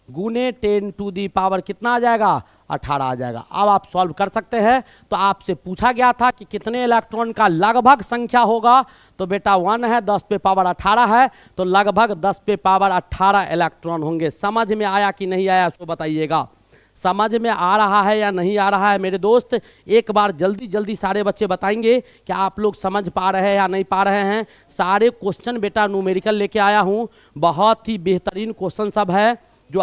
गुने 10⁻, कितना आ जाएगा, 18 आ जाएगा। अब आप सॉल्व कर सकते हैं। तो आपसे पूछा गया था कि कितने इलेक्ट्रॉन का लगभग संख्या होगा, तो बेटा 1 है, 10⁻18 है, तो लगभग 10⁻18 इलेक्ट्रॉन होंगे। समझ में आया कि नहीं आया, इसको बताइएगा। समझ में आ रहा है या नहीं आ रहा है मेरे दोस्त, एक बार जल्दी सारे बच्चे बताएंगे कि आप लोग समझ पा रहे हैं या नहीं पा रहे हैं। सारे क्वेश्चन बेटा न्यूमेरिकल लेके आया हूं, बहुत ही बेहतरीन क्वेश्चन सब है जो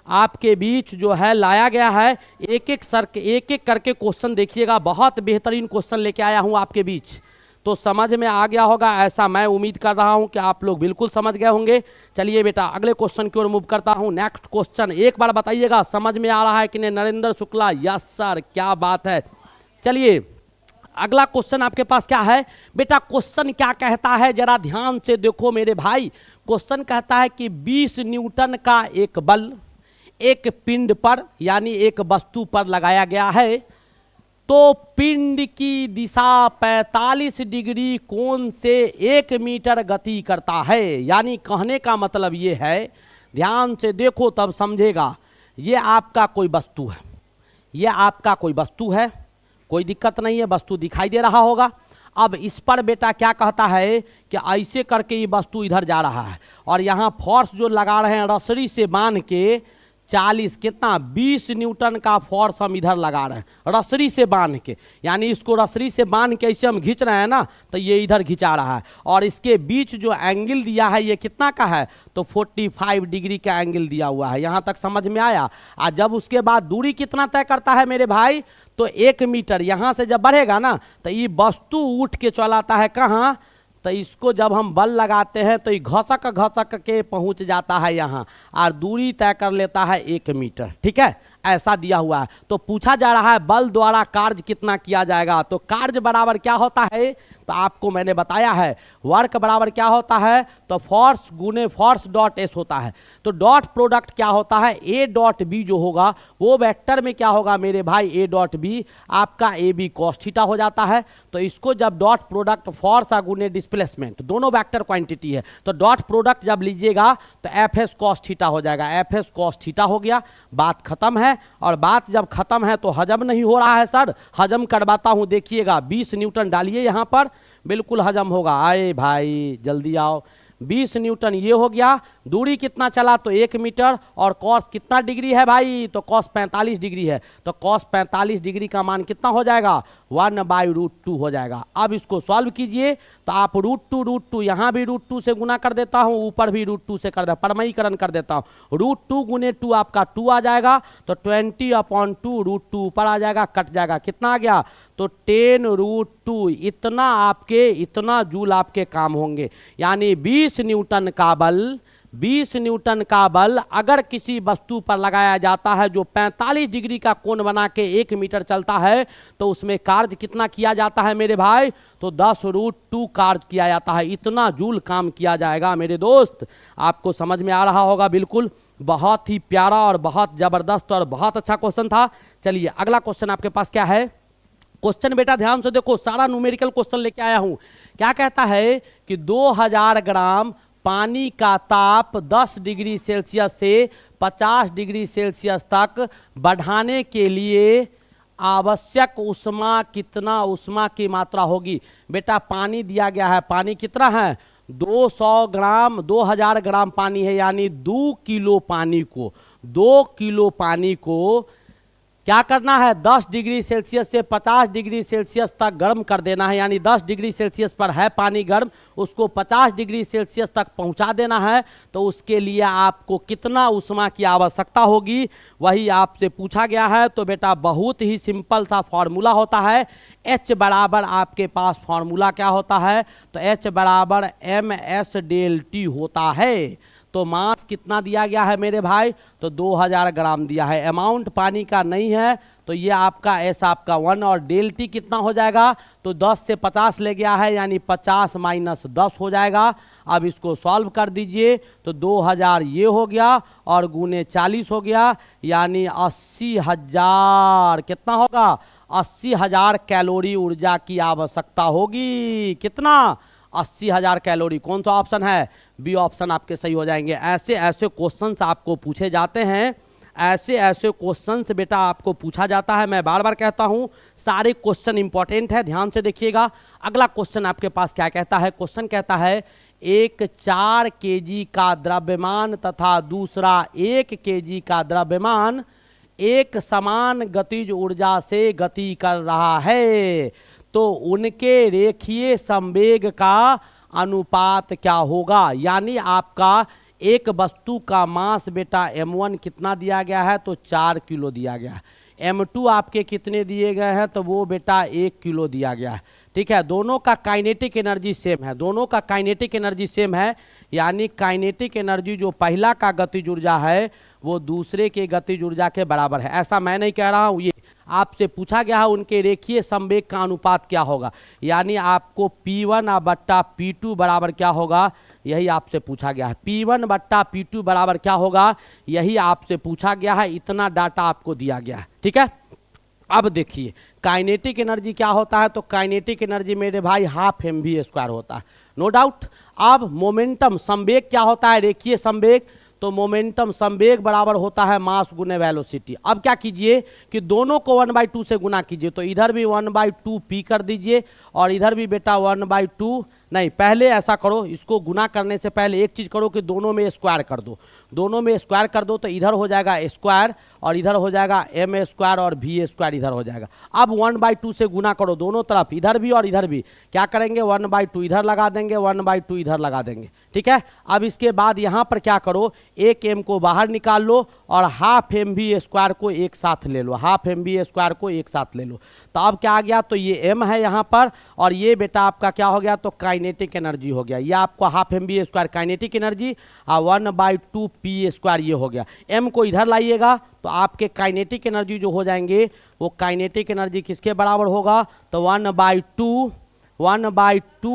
आपके बीच जो है लाया गया है। एक एक करके क्वेश्चन देखिएगा, बहुत बेहतरीन क्वेश्चन लेके आया हूं आपके बीच। तो समझ में आ गया होगा, ऐसा मैं उम्मीद कर रहा हूं कि आप लोग बिल्कुल समझ गए होंगे। चलिए बेटा अगले क्वेश्चन की ओर मूव करता हूं। नेक्स्ट क्वेश्चन एक बार बताइएगा समझ में आ रहा है कि नहीं। नरेंद्र शुक्ला, यस सर, क्या बात है। चलिए अगला क्वेश्चन आपके पास क्या है बेटा, क्वेश्चन क्या कहता है जरा ध्यान से देखो मेरे भाई। क्वेश्चन कहता है कि 20 न्यूटन का एक बल एक पिंड पर यानी एक वस्तु पर लगाया गया है, तो पिंड की दिशा 45 डिग्री कोण से 1 मीटर गति करता है। यानी कहने का मतलब ये है, ध्यान से देखो तब समझेगा। ये आपका कोई वस्तु है, ये आपका कोई वस्तु है, कोई दिक्कत नहीं है, वस्तु दिखाई दे रहा होगा। अब इस पर बेटा क्या कहता है कि ऐसे करके ये वस्तु इधर जा रहा है, और यहाँ फोर्स जो लगा रहे हैं रसरी से बांध के 40 कितना 20 न्यूटन का फोर्स हम इधर लगा रहे हैं रसरी से बांध के। यानी इसको रसरी से बांध के ऐसे हम खींच रहे हैं ना, तो ये इधर खिंचा रहा है, और इसके बीच जो एंगल दिया है ये कितना का है, तो 45 डिग्री का एंगल दिया हुआ है। यहाँ तक समझ में आया। और जब उसके बाद दूरी कितना तय करता है मेरे भाई, तो 1 मीटर। यहाँ से जब बढ़ेगा ना तो ये वस्तु उठ के चलाता है कहाँ, तो इसको जब हम बल लगाते हैं तो ये घसक के पहुंच जाता है यहाँ, और दूरी तय कर लेता है 1 मीटर। ठीक है, ऐसा दिया हुआ है। तो पूछा जा रहा है बल द्वारा कार्य कितना किया जाएगा, तो कार्य बराबर क्या होता है, तो आपको मैंने बताया है वर्क बराबर क्या होता है, तो फोर्स गुने फोर्स डॉट एस होता है। तो डॉट प्रोडक्ट क्या होता है, ए डॉट बी जो होगा वो वेक्टर में क्या होगा मेरे भाई, ए डॉट बी आपका ए बी कॉस थीटा हो जाता है। तो इसको जब डॉट प्रोडक्ट फोर्स गुने डिस्प्लेसमेंट दोनों वेक्टर क्वांटिटी है, तो डॉट प्रोडक्ट जब लीजिएगा तो एफ एस कॉस थीटा हो जाएगा, एफ एस कॉस थीटा हो गया, बात खत्म है। और बात जब खत्म है तो हजम नहीं हो रहा है सर, हजम करवाता हूं देखिएगा। 20 न्यूटन डालिए यहां पर, बिल्कुल हजम होगा। आए भाई जल्दी आओ, 20 न्यूटन ये हो गया। दूरी कितना चला, तो 1 मीटर, और कॉस कितना डिग्री है भाई, तो कॉस 45 डिग्री है। तो कॉस 45 डिग्री का मान कितना हो जाएगा, 1/√2 हो जाएगा। अब इसको सॉल्व कीजिए तो आप √2 यहाँ भी √2 से गुना कर देता हूँ, ऊपर भी √2 से कर दे, परमयीकरण कर देता हूँ। √2 गुने 2 आपका 2 आ जाएगा, तो 20/2 √2 ऊपर आ जाएगा, कट जाएगा, कितना आ गया, तो 10√2। इतना जूल आपके काम होंगे। यानी 20 न्यूटन का बल 20 न्यूटन का बल अगर किसी वस्तु पर लगाया जाता है जो 45 डिग्री का कोण बना के 1 मीटर चलता है तो उसमें कार्य कितना किया जाता है मेरे भाई? तो 10√2 कार्य किया जाता है। इतना जूल काम किया जाएगा मेरे दोस्त। आपको समझ में आ रहा होगा बिल्कुल। बहुत ही प्यारा और बहुत जबरदस्त और बहुत अच्छा क्वेश्चन था। चलिए अगला क्वेश्चन आपके पास क्या है? क्वेश्चन बेटा ध्यान से देखो, सारा न्यूमेरिकल क्वेश्चन लेके आया हूं। क्या कहता है कि 2000 ग्राम पानी का ताप 10 डिग्री सेल्सियस से 50 डिग्री सेल्सियस तक बढ़ाने के लिए आवश्यक उष्मा कितना उष्मा की मात्रा होगी? बेटा पानी दिया गया है, पानी कितना है? 200 ग्राम, 2000 ग्राम पानी है, यानी 2 किलो पानी को 2 किलो पानी को क्या करना है? 10 डिग्री सेल्सियस से 50 डिग्री सेल्सियस तक गर्म कर देना है। यानी 10 डिग्री सेल्सियस पर है पानी गर्म, उसको 50 डिग्री सेल्सियस तक पहुंचा देना है। तो उसके लिए आपको कितना उष्मा की आवश्यकता होगी, वही आपसे पूछा गया है। तो बेटा बहुत ही सिंपल सा फॉर्मूला होता है। H बराबर आपके पास फॉर्मूला क्या होता है? तो H बराबर MS∆T होता है। तो मास कितना दिया गया है मेरे भाई? तो 2000 ग्राम दिया है। अमाउंट पानी का नहीं है तो ये आपका S आपका 1 और ∆T कितना हो जाएगा? तो 10 से 50 ले गया है, यानी 50 माइनस 10 हो जाएगा। अब इसको सॉल्व कर दीजिए तो 2000 ये हो गया और गुने 40 हो गया, यानी 80,000 कितना होगा? 80,000 कैलोरी ऊर्जा की आवश्यकता होगी। कितना? 80,000 कैलोरी। कौन सा ऑप्शन है? बी ऑप्शन आपके सही हो जाएंगे। ऐसे ऐसे क्वेश्चंस आपको पूछे जाते हैं, ऐसे ऐसे क्वेश्चंस बेटा आपको पूछा जाता है। मैं बार बार कहता हूं सारे क्वेश्चन इंपॉर्टेंट है, ध्यान से देखिएगा। अगला क्वेश्चन आपके पास क्या कहता है? क्वेश्चन कहता है एक 4 केजी का द्रव्यमान तथा दूसरा 1 केजी का द्रव्यमान एक समान गतिज ऊर्जा से गति कर रहा है, तो उनके रेखीय संवेग का अनुपात क्या होगा? यानी आपका एक वस्तु का मास बेटा m1 कितना दिया गया है? तो 4 किलो दिया गया है। m2 आपके कितने दिए गए हैं? तो वो बेटा 1 किलो दिया गया है। ठीक है, दोनों का काइनेटिक एनर्जी सेम है, दोनों का काइनेटिक एनर्जी सेम है। यानी काइनेटिक एनर्जी जो पहला का गतिज ऊर्जा है वो दूसरे के गतिज ऊर्जा के बराबर है। ऐसा मैं नहीं कह रहा हूँ, ये आपसे पूछा गया है उनके रेखीय संवेग का अनुपात क्या होगा। यानी आपको P1 बट्टा P2 बराबर क्या होगा, यही आपसे पूछा गया है। P1 बट्टा P2 बराबर क्या होगा, यही आपसे पूछा गया है। इतना डाटा आपको दिया गया है। ठीक है, अब देखिए काइनेटिक एनर्जी क्या होता है? तो काइनेटिक एनर्जी मेरे भाई हाफ mv² होता है, नो डाउट। अब मोमेंटम संवेग क्या होता है? रेखीय संवेग। तो मोमेंटम संवेग बराबर होता है मास गुने वेलोसिटी। अब क्या कीजिए कि दोनों को 1/2 से गुना कीजिए। तो इधर भी 1/2 p कर दीजिए और इधर भी बेटा 1/2 नहीं, पहले ऐसा करो, इसको गुना करने से पहले एक चीज करो कि दोनों में स्क्वायर कर दो। दोनों में स्क्वायर कर दो तो इधर हो जाएगा स्क्वायर और इधर हो जाएगा m² और v² इधर हो जाएगा। अब 1/2 से गुना करो दोनों तरफ, इधर भी और इधर भी। क्या करेंगे? 1/2 इधर लगा देंगे, 1/2 इधर लगा देंगे। ठीक है, अब इसके बाद यहाँ पर क्या करो, एक m को बाहर निकाल लो और हाफ mv² को एक साथ ले लो, हाफ mv² को एक साथ ले लो। तो अब क्या आ गया? तो ये m है यहाँ पर और ये बेटा आपका क्या हो गया? तो काइनेटिक एनर्जी हो गया। ये आपको हाफ mv² काइनेटिक एनर्जी और 1/2 p² ये हो गया। m को इधर लाइएगा तो आपके काइनेटिक एनर्जी जो हो जाएंगे वो काइनेटिक एनर्जी किसके बराबर होगा? तो 1/2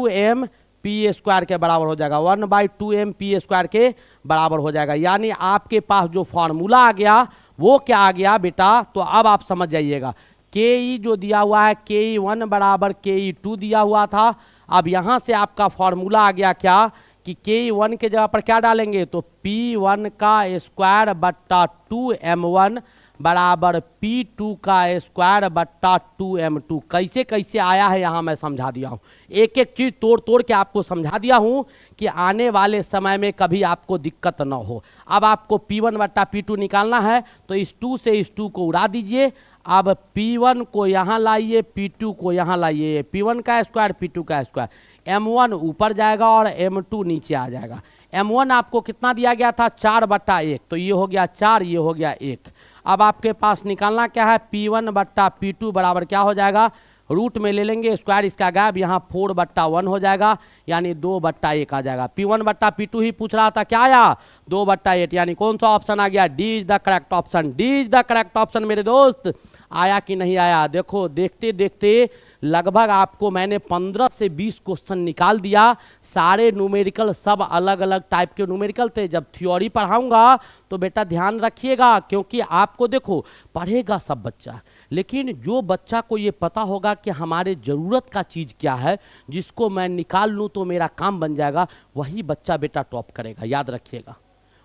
m p² के बराबर हो जाएगा, 1/2 m p² के बराबर हो जाएगा। यानी आपके पास जो फॉर्मूला आ गया वो क्या आ गया बेटा? तो अब आप समझ जाइएगा। ke जो दिया हुआ है ke1 बराबर ke2 दिया हुआ था। अब यहाँ से आपका फॉर्मूला आ गया क्या कि ke1 के जगह पर क्या डालेंगे? तो p1 का स्क्वायर बट्टा 2m1 बराबर P2 का स्क्वायर बट्टा 2m2। कैसे कैसे आया है यहाँ मैं समझा दिया हूँ, एक एक चीज तोड़ तोड़ के आपको समझा दिया हूँ कि आने वाले समय में कभी आपको दिक्कत ना हो। अब आपको P1 बट्टा P2 निकालना है तो इस 2 से इस 2 को उड़ा दीजिए। अब P1 को यहाँ लाइए, P2 को यहाँ लाइए, P1 का स्क्वायर P2 का स्क्वायर, m1 ऊपर जाएगा और m2 नीचे आ जाएगा। m1 आपको कितना दिया गया था? 4/1, तो ये हो गया 4, ये हो गया 1। अब आपके पास निकालना क्या है? P1 बट्टा P2 बराबर क्या हो जाएगा? रूट में ले लेंगे स्क्वायर इसका गायब, यहाँ 4/1 हो जाएगा यानी 2/1 आ जाएगा। P1/P2 ही पूछ रहा था, क्या आया 2/8 यानी कौन सा ऑप्शन आ गया, D is the correct option. D is the correct option मेरे दोस्त। आया कि नहीं आया, देखो देखते देखते लगभग आपको मैंने 15 से 20 क्वेश्चन निकाल दिया। सारे न्यूमेरिकल सब अलग अलग टाइप के न्यूमेरिकल थे। जब थ्योरी पढ़ाऊंगा तो बेटा ध्यान रखिएगा, क्योंकि आपको देखो पढ़ेगा सब बच्चा, लेकिन जो बच्चा को ये पता होगा कि हमारे ज़रूरत का चीज़ क्या है जिसको मैं निकाल लूँ तो मेरा काम बन जाएगा, वही बच्चा बेटा टॉप करेगा। याद रखिएगा,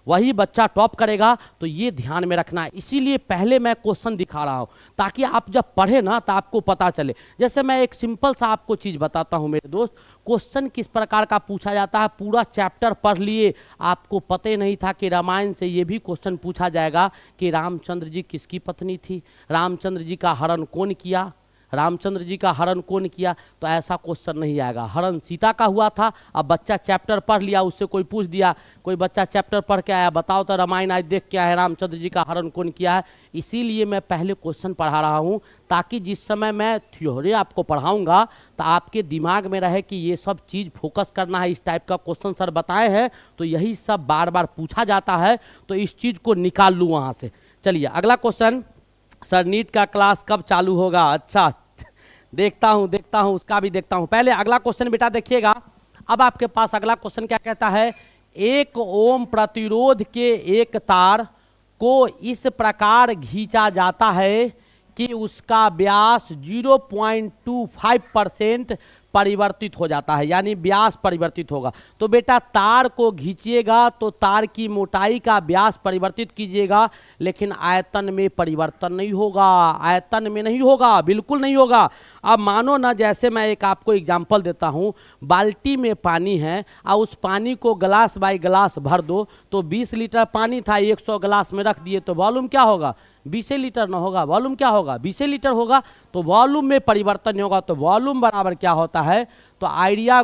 वही बच्चा टॉप करेगा, तो ये ध्यान में रखना है। इसीलिए पहले मैं क्वेश्चन दिखा रहा हूँ ताकि आप जब पढ़े ना तो आपको पता चले। जैसे मैं एक सिंपल सा आपको चीज़ बताता हूँ मेरे दोस्त, क्वेश्चन किस प्रकार का पूछा जाता है। पूरा चैप्टर पढ़ लिए, आपको पता ही नहीं था कि रामायण से ये भी क्वेश्चन पूछा जाएगा कि रामचंद्र जी किसकी पत्नी थी, रामचंद्र जी का हरण कौन किया, रामचंद्र जी का हरण कौन किया, तो ऐसा क्वेश्चन नहीं आएगा। हरण सीता का हुआ था। अब बच्चा चैप्टर पढ़ लिया, उससे कोई पूछ दिया, कोई बच्चा चैप्टर पढ़ के आया, बताओ तो रामायण आज देख के आया है रामचंद्र जी का हरण कौन किया है। इसीलिए मैं पहले क्वेश्चन पढ़ा रहा हूँ ताकि जिस समय मैं थ्योरी आपको पढ़ाऊँगा तो आपके दिमाग में रहे कि ये सब चीज़ फोकस करना है। इस टाइप का क्वेश्चन सर बताए हैं तो यही सब बार बार पूछा जाता है, तो इस चीज़ को निकाल लूँ वहाँ से। चलिए अगला क्वेश्चन, सर नीट का क्लास कब चालू होगा। अच्छा देखता हूँ उसका भी देखता हूँ। पहले अगला क्वेश्चन बेटा देखिएगा। अब आपके पास अगला क्वेश्चन क्या कहता है, 1 ओम प्रतिरोध के एक तार को इस प्रकार खींचा जाता है कि उसका व्यास 0.25% परिवर्तित हो जाता है, यानी व्यास परिवर्तित होगा। तो बेटा तार को खींचिएगा तो तार की मोटाई का व्यास परिवर्तित कीजिएगा, लेकिन आयतन में परिवर्तन नहीं होगा। आयतन में नहीं होगा, बिल्कुल नहीं होगा। अब मानो ना, जैसे मैं एक आपको एग्जांपल देता हूँ, बाल्टी में पानी है और उस पानी को गिलास बाई गिलास भर दो, तो 20 लीटर पानी था 100 गिलास में रख दिए तो वॉल्यूम क्या होगा, 20 लीटर ना होगा, वॉल्यूम क्या होगा, 20 लीटर होगा। तो वॉल्यूम में परिवर्तन नहीं होगा। तो वॉल्यूम बराबर क्या होता है, तो आइडिया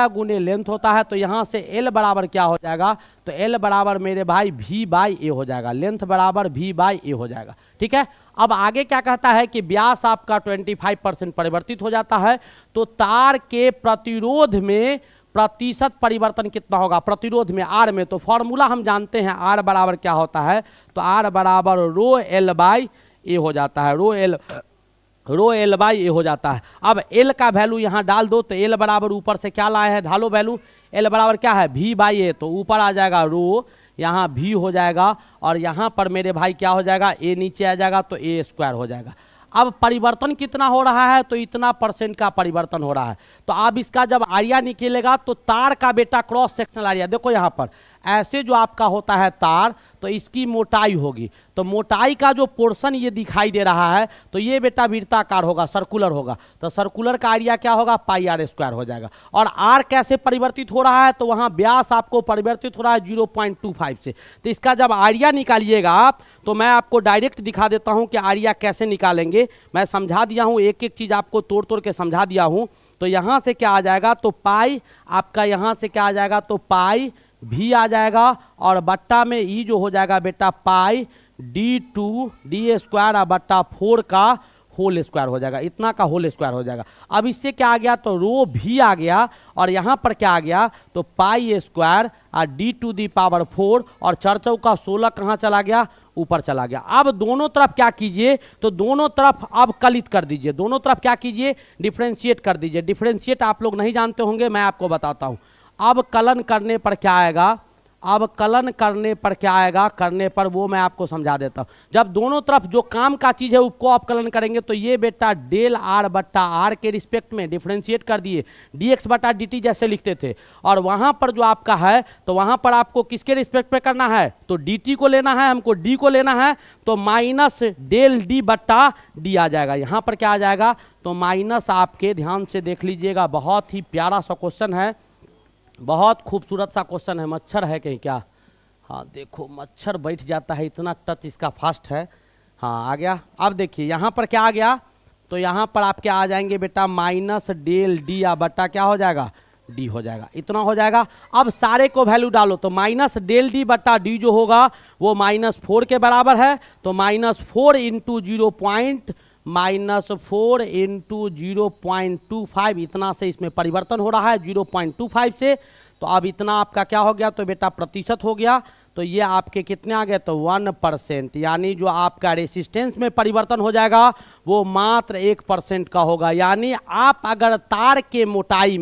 गुने लेंथ होता है। तो यहाँ से L बराबर क्या हो जाएगा, तो L बराबर मेरे भाई V/A हो जाएगा, लेंथ बराबर V/A हो जाएगा। ठीक है। अब आगे क्या कहता है कि व्यास आपका 25% परिवर्तित हो जाता है, तो तार के प्रतिरोध में प्रतिशत परिवर्तन कितना होगा, प्रतिरोध में R में। तो फॉर्मूला हम जानते हैं, R बराबर क्या होता है, तो R बराबर ρL/A हो जाता है, ρL/A हो जाता है। अब L का वैल्यू यहाँ डाल दो, तो L बराबर ऊपर से क्या लाए हैं, ढालो वैल्यू। L बराबर क्या है, V/A, तो ऊपर आ जाएगा रो, यहाँ V हो जाएगा, और यहाँ पर मेरे भाई क्या हो जाएगा, A नीचे आ जाएगा तो A² हो जाएगा। अब परिवर्तन कितना हो रहा है, तो इतना % का परिवर्तन हो रहा है। तो अब इसका जब आरिया निकलेगा तो तार का बेटा क्रॉस सेक्शनल आरिया, देखो यहाँ पर ऐसे जो आपका होता है तार, तो इसकी मोटाई होगी, तो मोटाई का जो पोर्शन ये दिखाई दे रहा है, तो ये बेटा वृत्ताकार होगा, सर्कुलर होगा। तो सर्कुलर का आरिया क्या होगा, πr² हो जाएगा। और R कैसे परिवर्तित हो रहा है, तो वहाँ व्यास आपको परिवर्तित हो रहा है 0.25 से। तो इसका जब आरिया निकालिएगा आप, तो मैं आपको डायरेक्ट दिखा देता हूँ कि आरिया कैसे निकालेंगे। मैं समझा दिया हूँ, एक एक चीज़ आपको तोड़ तोड़ के समझा दिया हूँ। तो यहाँ से क्या आ जाएगा, तो पाई आपका यहाँ से क्या आ जाएगा, तो पाई भी आ जाएगा, और बट्टा में ई जो हो जाएगा बेटा पाई d² बट्टा 4 का होल स्क्वायर हो जाएगा, इतना का होल स्क्वायर हो जाएगा। अब इससे क्या आ गया, तो रो भी आ गया, और यहाँ पर क्या आ गया, तो πa² और d⁴, और 4 का 16 कहाँ चला गया, ऊपर चला गया। अब दोनों तरफ क्या कीजिए, तो दोनों तरफ अब कलित कर दीजिए, दोनों तरफ क्या कीजिए, डिफ्रेंशिएट कर दीजिए। डिफ्रेंशिएट आप लोग नहीं जानते होंगे, मैं आपको बताता हूँ। अब कलन करने पर क्या आएगा, अब कलन करने पर क्या आएगा, करने पर वो मैं आपको समझा देता हूँ। जब दोनों तरफ जो काम का चीज़ है उसको आप कलन करेंगे, तो ये बेटा ΔR/R के रिस्पेक्ट में डिफ्रेंशिएट कर दिए, dx/dt जैसे लिखते थे। और वहाँ पर जो आपका है, तो वहाँ पर आपको किसके रिस्पेक्ट में करना है, तो dt को लेना है, हमको d को लेना है, तो -ΔD/D आ जाएगा। यहाँ पर क्या आ जाएगा, तो माइनस, आपके ध्यान से देख लीजिएगा, बहुत ही प्यारा सा क्वेश्चन है, बहुत खूबसूरत सा क्वेश्चन है। मच्छर है कहीं क्या, हाँ देखो मच्छर बैठ जाता है, इतना टच इसका फास्ट है। हाँ आ गया। अब देखिए यहाँ पर क्या आ गया, तो यहाँ पर आपके आ जाएंगे बेटा -ΔD या बट्टा क्या हो जाएगा, D हो जाएगा, इतना हो जाएगा। अब सारे को वैल्यू डालो, तो -ΔD/D जो होगा वो -4 के बराबर है, तो -4 × -4 इंटू 0.25, इतना से इसमें परिवर्तन हो रहा है 0.25 से। तो अब इतना आपका क्या हो गया, तो बेटा प्रतिशत हो गया। तो ये आपके कितने आ गए, तो 1%, यानी जो आपका रेसिस्टेंस में परिवर्तन हो जाएगा वो मात्र 1% का होगा। यानी आप अगर तार के मोटाई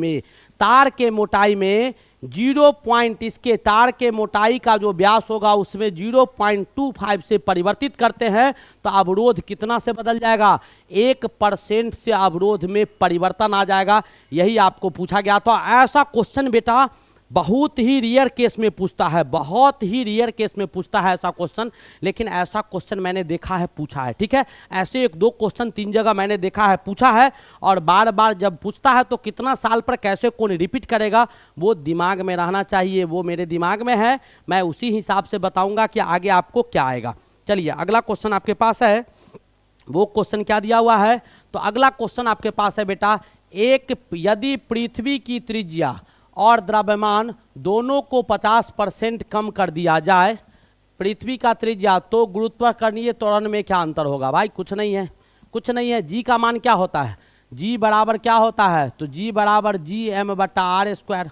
में 0 पॉइंट, इसके तार के मोटाई का जो व्यास होगा उसमें 0.25 से परिवर्तित करते हैं तो अवरोध कितना से बदल जाएगा, 1% से अवरोध में परिवर्तन आ जाएगा। यही आपको पूछा गया था। ऐसा क्वेश्चन बेटा बहुत ही रेयर केस में पूछता है, बहुत ही रेयर केस में पूछता है ऐसा क्वेश्चन, लेकिन ऐसा क्वेश्चन मैंने देखा है, पूछा है। ठीक है, ऐसे 1-2 क्वेश्चन 3 जगह मैंने देखा है, पूछा है, और बार बार जब पूछता है तो कितना साल पर कैसे कौन रिपीट करेगा वो दिमाग में रहना चाहिए। वो मेरे दिमाग में है, मैं उसी हिसाब से बताऊंगा कि आगे आपको क्या आएगा। चलिए अगला क्वेश्चन आपके पास है, वो क्वेश्चन क्या दिया हुआ है, तो अगला क्वेश्चन आपके पास है बेटा, यदि पृथ्वी की त्रिज्या और द्रव्यमान दोनों को 50% कम कर दिया जाए, पृथ्वी का त्रिज्या, तो गुरुत्वाकर्षणीय त्वरण में क्या अंतर होगा। भाई कुछ नहीं है, कुछ नहीं है। जी का मान क्या होता है, जी बराबर क्या होता है, तो जी बराबर GM/r²,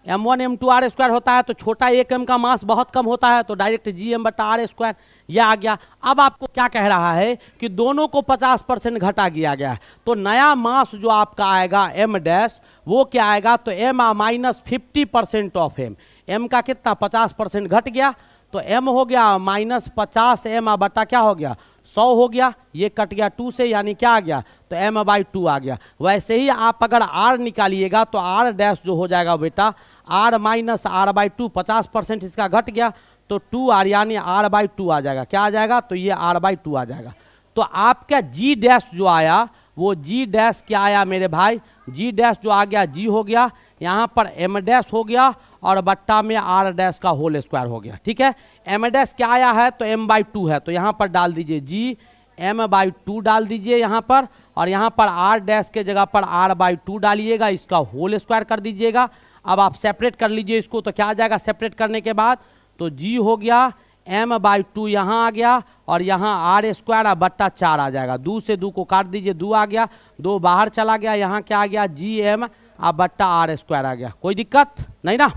M1 M2 r² होता है। तो छोटा 1 m का मास बहुत कम होता है, तो डायरेक्ट GM/r², यह आ गया। अब आपको क्या कह रहा है कि दोनों को 50% घटा दिया गया है, तो नया मास जो आपका आएगा M' वो क्या आएगा, तो M -50% ऑफ M का कितना 50% घट गया, तो M हो गया -50 M बटा क्या हो गया 100 हो गया, ये कट गया 2 से, यानी क्या आ गया, तो M/2 आ गया। वैसे ही आप अगर R निकालिएगा तो R' जो हो जाएगा बेटा R -R/2, 50% इसका घट गया तो 2R, यानी R/2 आ जाएगा। क्या आ जाएगा, तो ये R/2 आ जाएगा। तो आपका G' जो आया वो G' क्या आया मेरे भाई, G' जो आ गया G हो गया, यहाँ पर M' हो गया और बट्टा में R' का होल स्क्वायर हो गया। ठीक है, M' क्या आया है, तो M/2 है, तो यहाँ पर डाल दीजिए G M/2 डाल दीजिए यहाँ पर, और यहाँ पर R' के जगह पर R/2 डालिएगा, इसका होल स्क्वायर कर दीजिएगा। अब आप सेपरेट कर लीजिए इसको, तो क्या आ जाएगा सेपरेट करने के बाद, तो G हो गया M/2 यहाँ आ गया, और यहाँ R² बट्टा 4 आ जाएगा। 2 से 2 को काट दीजिए, 2 आ गया, 2 बाहर चला गया, यहाँ क्या आ गया GM बट्टा R² आ गया। कोई दिक्कत नहीं ना,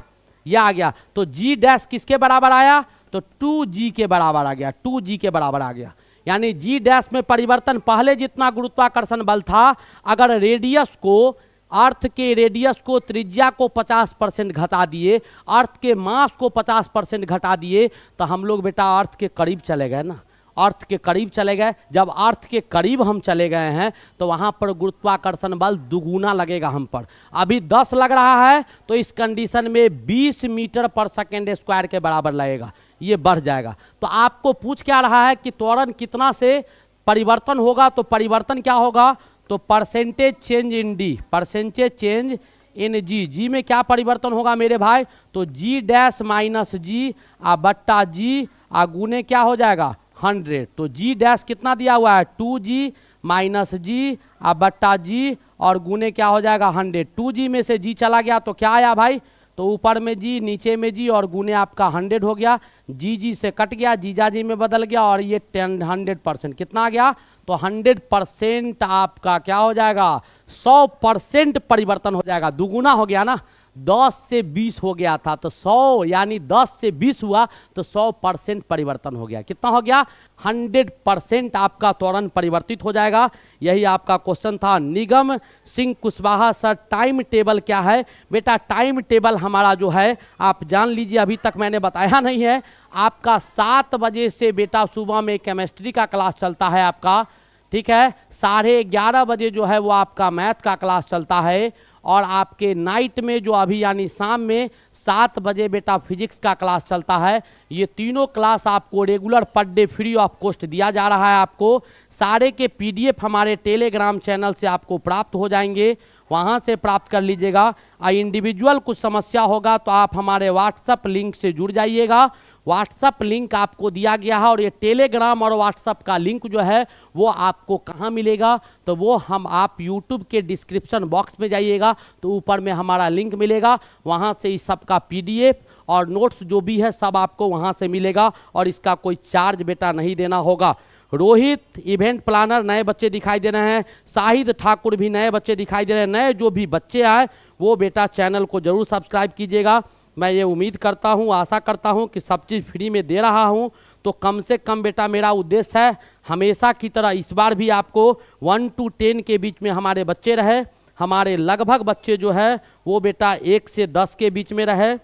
यह आ गया। तो G' किसके बराबर आया, तो 2G के बराबर आ गया, 2G के बराबर आ गया। यानी G' में परिवर्तन, पहले जितना गुरुत्वाकर्षण बल था, अगर रेडियस को, अर्थ के रेडियस को, त्रिज्या को 50% घटा दिए, अर्थ के मास को 50% घटा दिए, तो हम लोग बेटा अर्थ के करीब चले गए ना, अर्थ के करीब चले गए। जब अर्थ के करीब हम चले गए हैं तो वहाँ पर गुरुत्वाकर्षण बल दुगुना लगेगा हम पर। अभी 10 लग रहा है, तो इस कंडीशन में 20 मीटर/सेकंड² के बराबर लगेगा, ये बढ़ जाएगा। तो आपको पूछ क्या रहा है कि त्वरण कितना से परिवर्तन होगा, तो परिवर्तन क्या होगा, तो percentage change in D, percentage change in G। G में क्या परिवर्तन होगा मेरे भाई, तो G' -G बट्टा G गुने क्या हो जाएगा 100। तो G' कितना दिया हुआ है, 2G -G बट्टा G और गुने क्या हो जाएगा 100। 2G में से G चला गया तो क्या आया भाई, तो ऊपर में G नीचे में G और गुने आपका 100 हो गया। G से कट गया, जीजाजी में बदल गया, और ये 100% कितना आ गया, तो 100% आपका क्या हो जाएगा 100% परिवर्तन हो जाएगा। दुगुना हो गया ना, 10 से 20 हो गया था, तो 100 यानी 10 से 20 हुआ तो 100% परिवर्तन हो गया। कितना हो गया, 100% आपका त्वरण परिवर्तित हो जाएगा। यही आपका क्वेश्चन था। Nigam Singh Kushwaha sir, time table क्या है बेटा, टाइम टेबल हमारा जो है आप जान लीजिए, अभी तक मैंने बताया नहीं है। आपका 7 बजे से बेटा सुबह में केमिस्ट्री का क्लास चलता है आपका, ठीक है। 11:30 बजे जो है वो आपका मैथ का क्लास चलता है, और आपके नाइट में जो अभी यानी शाम में 7 बजे बेटा फिजिक्स का क्लास चलता है। ये तीनों क्लास आपको regular per day free of cost दिया जा रहा है। आपको सारे के PDF हमारे टेलीग्राम चैनल से आपको प्राप्त हो जाएंगे, वहाँ से प्राप्त कर लीजिएगा। इंडिविजुअल कुछ समस्या होगा तो आप हमारे व्हाट्सएप लिंक से जुड़ जाइएगा। व्हाट्सएप लिंक आपको दिया गया है, और ये टेलीग्राम और व्हाट्सएप का लिंक जो है वो आपको कहाँ मिलेगा, तो वो आप यूट्यूब के डिस्क्रिप्शन बॉक्स में जाइएगा तो ऊपर में हमारा लिंक मिलेगा, वहाँ से इस सब का PDF और नोट्स जो भी है सब आपको वहाँ से मिलेगा, और इसका कोई चार्ज बेटा नहीं देना होगा। रोहित इवेंट प्लानर नए बच्चे दिखाई दे रहे हैं, शाहिद ठाकुर भी नए बच्चे दिखाई दे रहे हैं। नए जो भी बच्चे आए वो बेटा चैनल को जरूर सब्सक्राइब कीजिएगा। मैं ये उम्मीद करता हूँ, आशा करता हूँ कि सब चीज़ फ्री में दे रहा हूँ, तो कम से कम बेटा मेरा उद्देश्य है हमेशा की तरह इस बार भी आपको 1 to 10 के बीच में हमारे बच्चे रहे। हमारे लगभग बच्चे जो है वो बेटा 1 से 10 के बीच में रहे।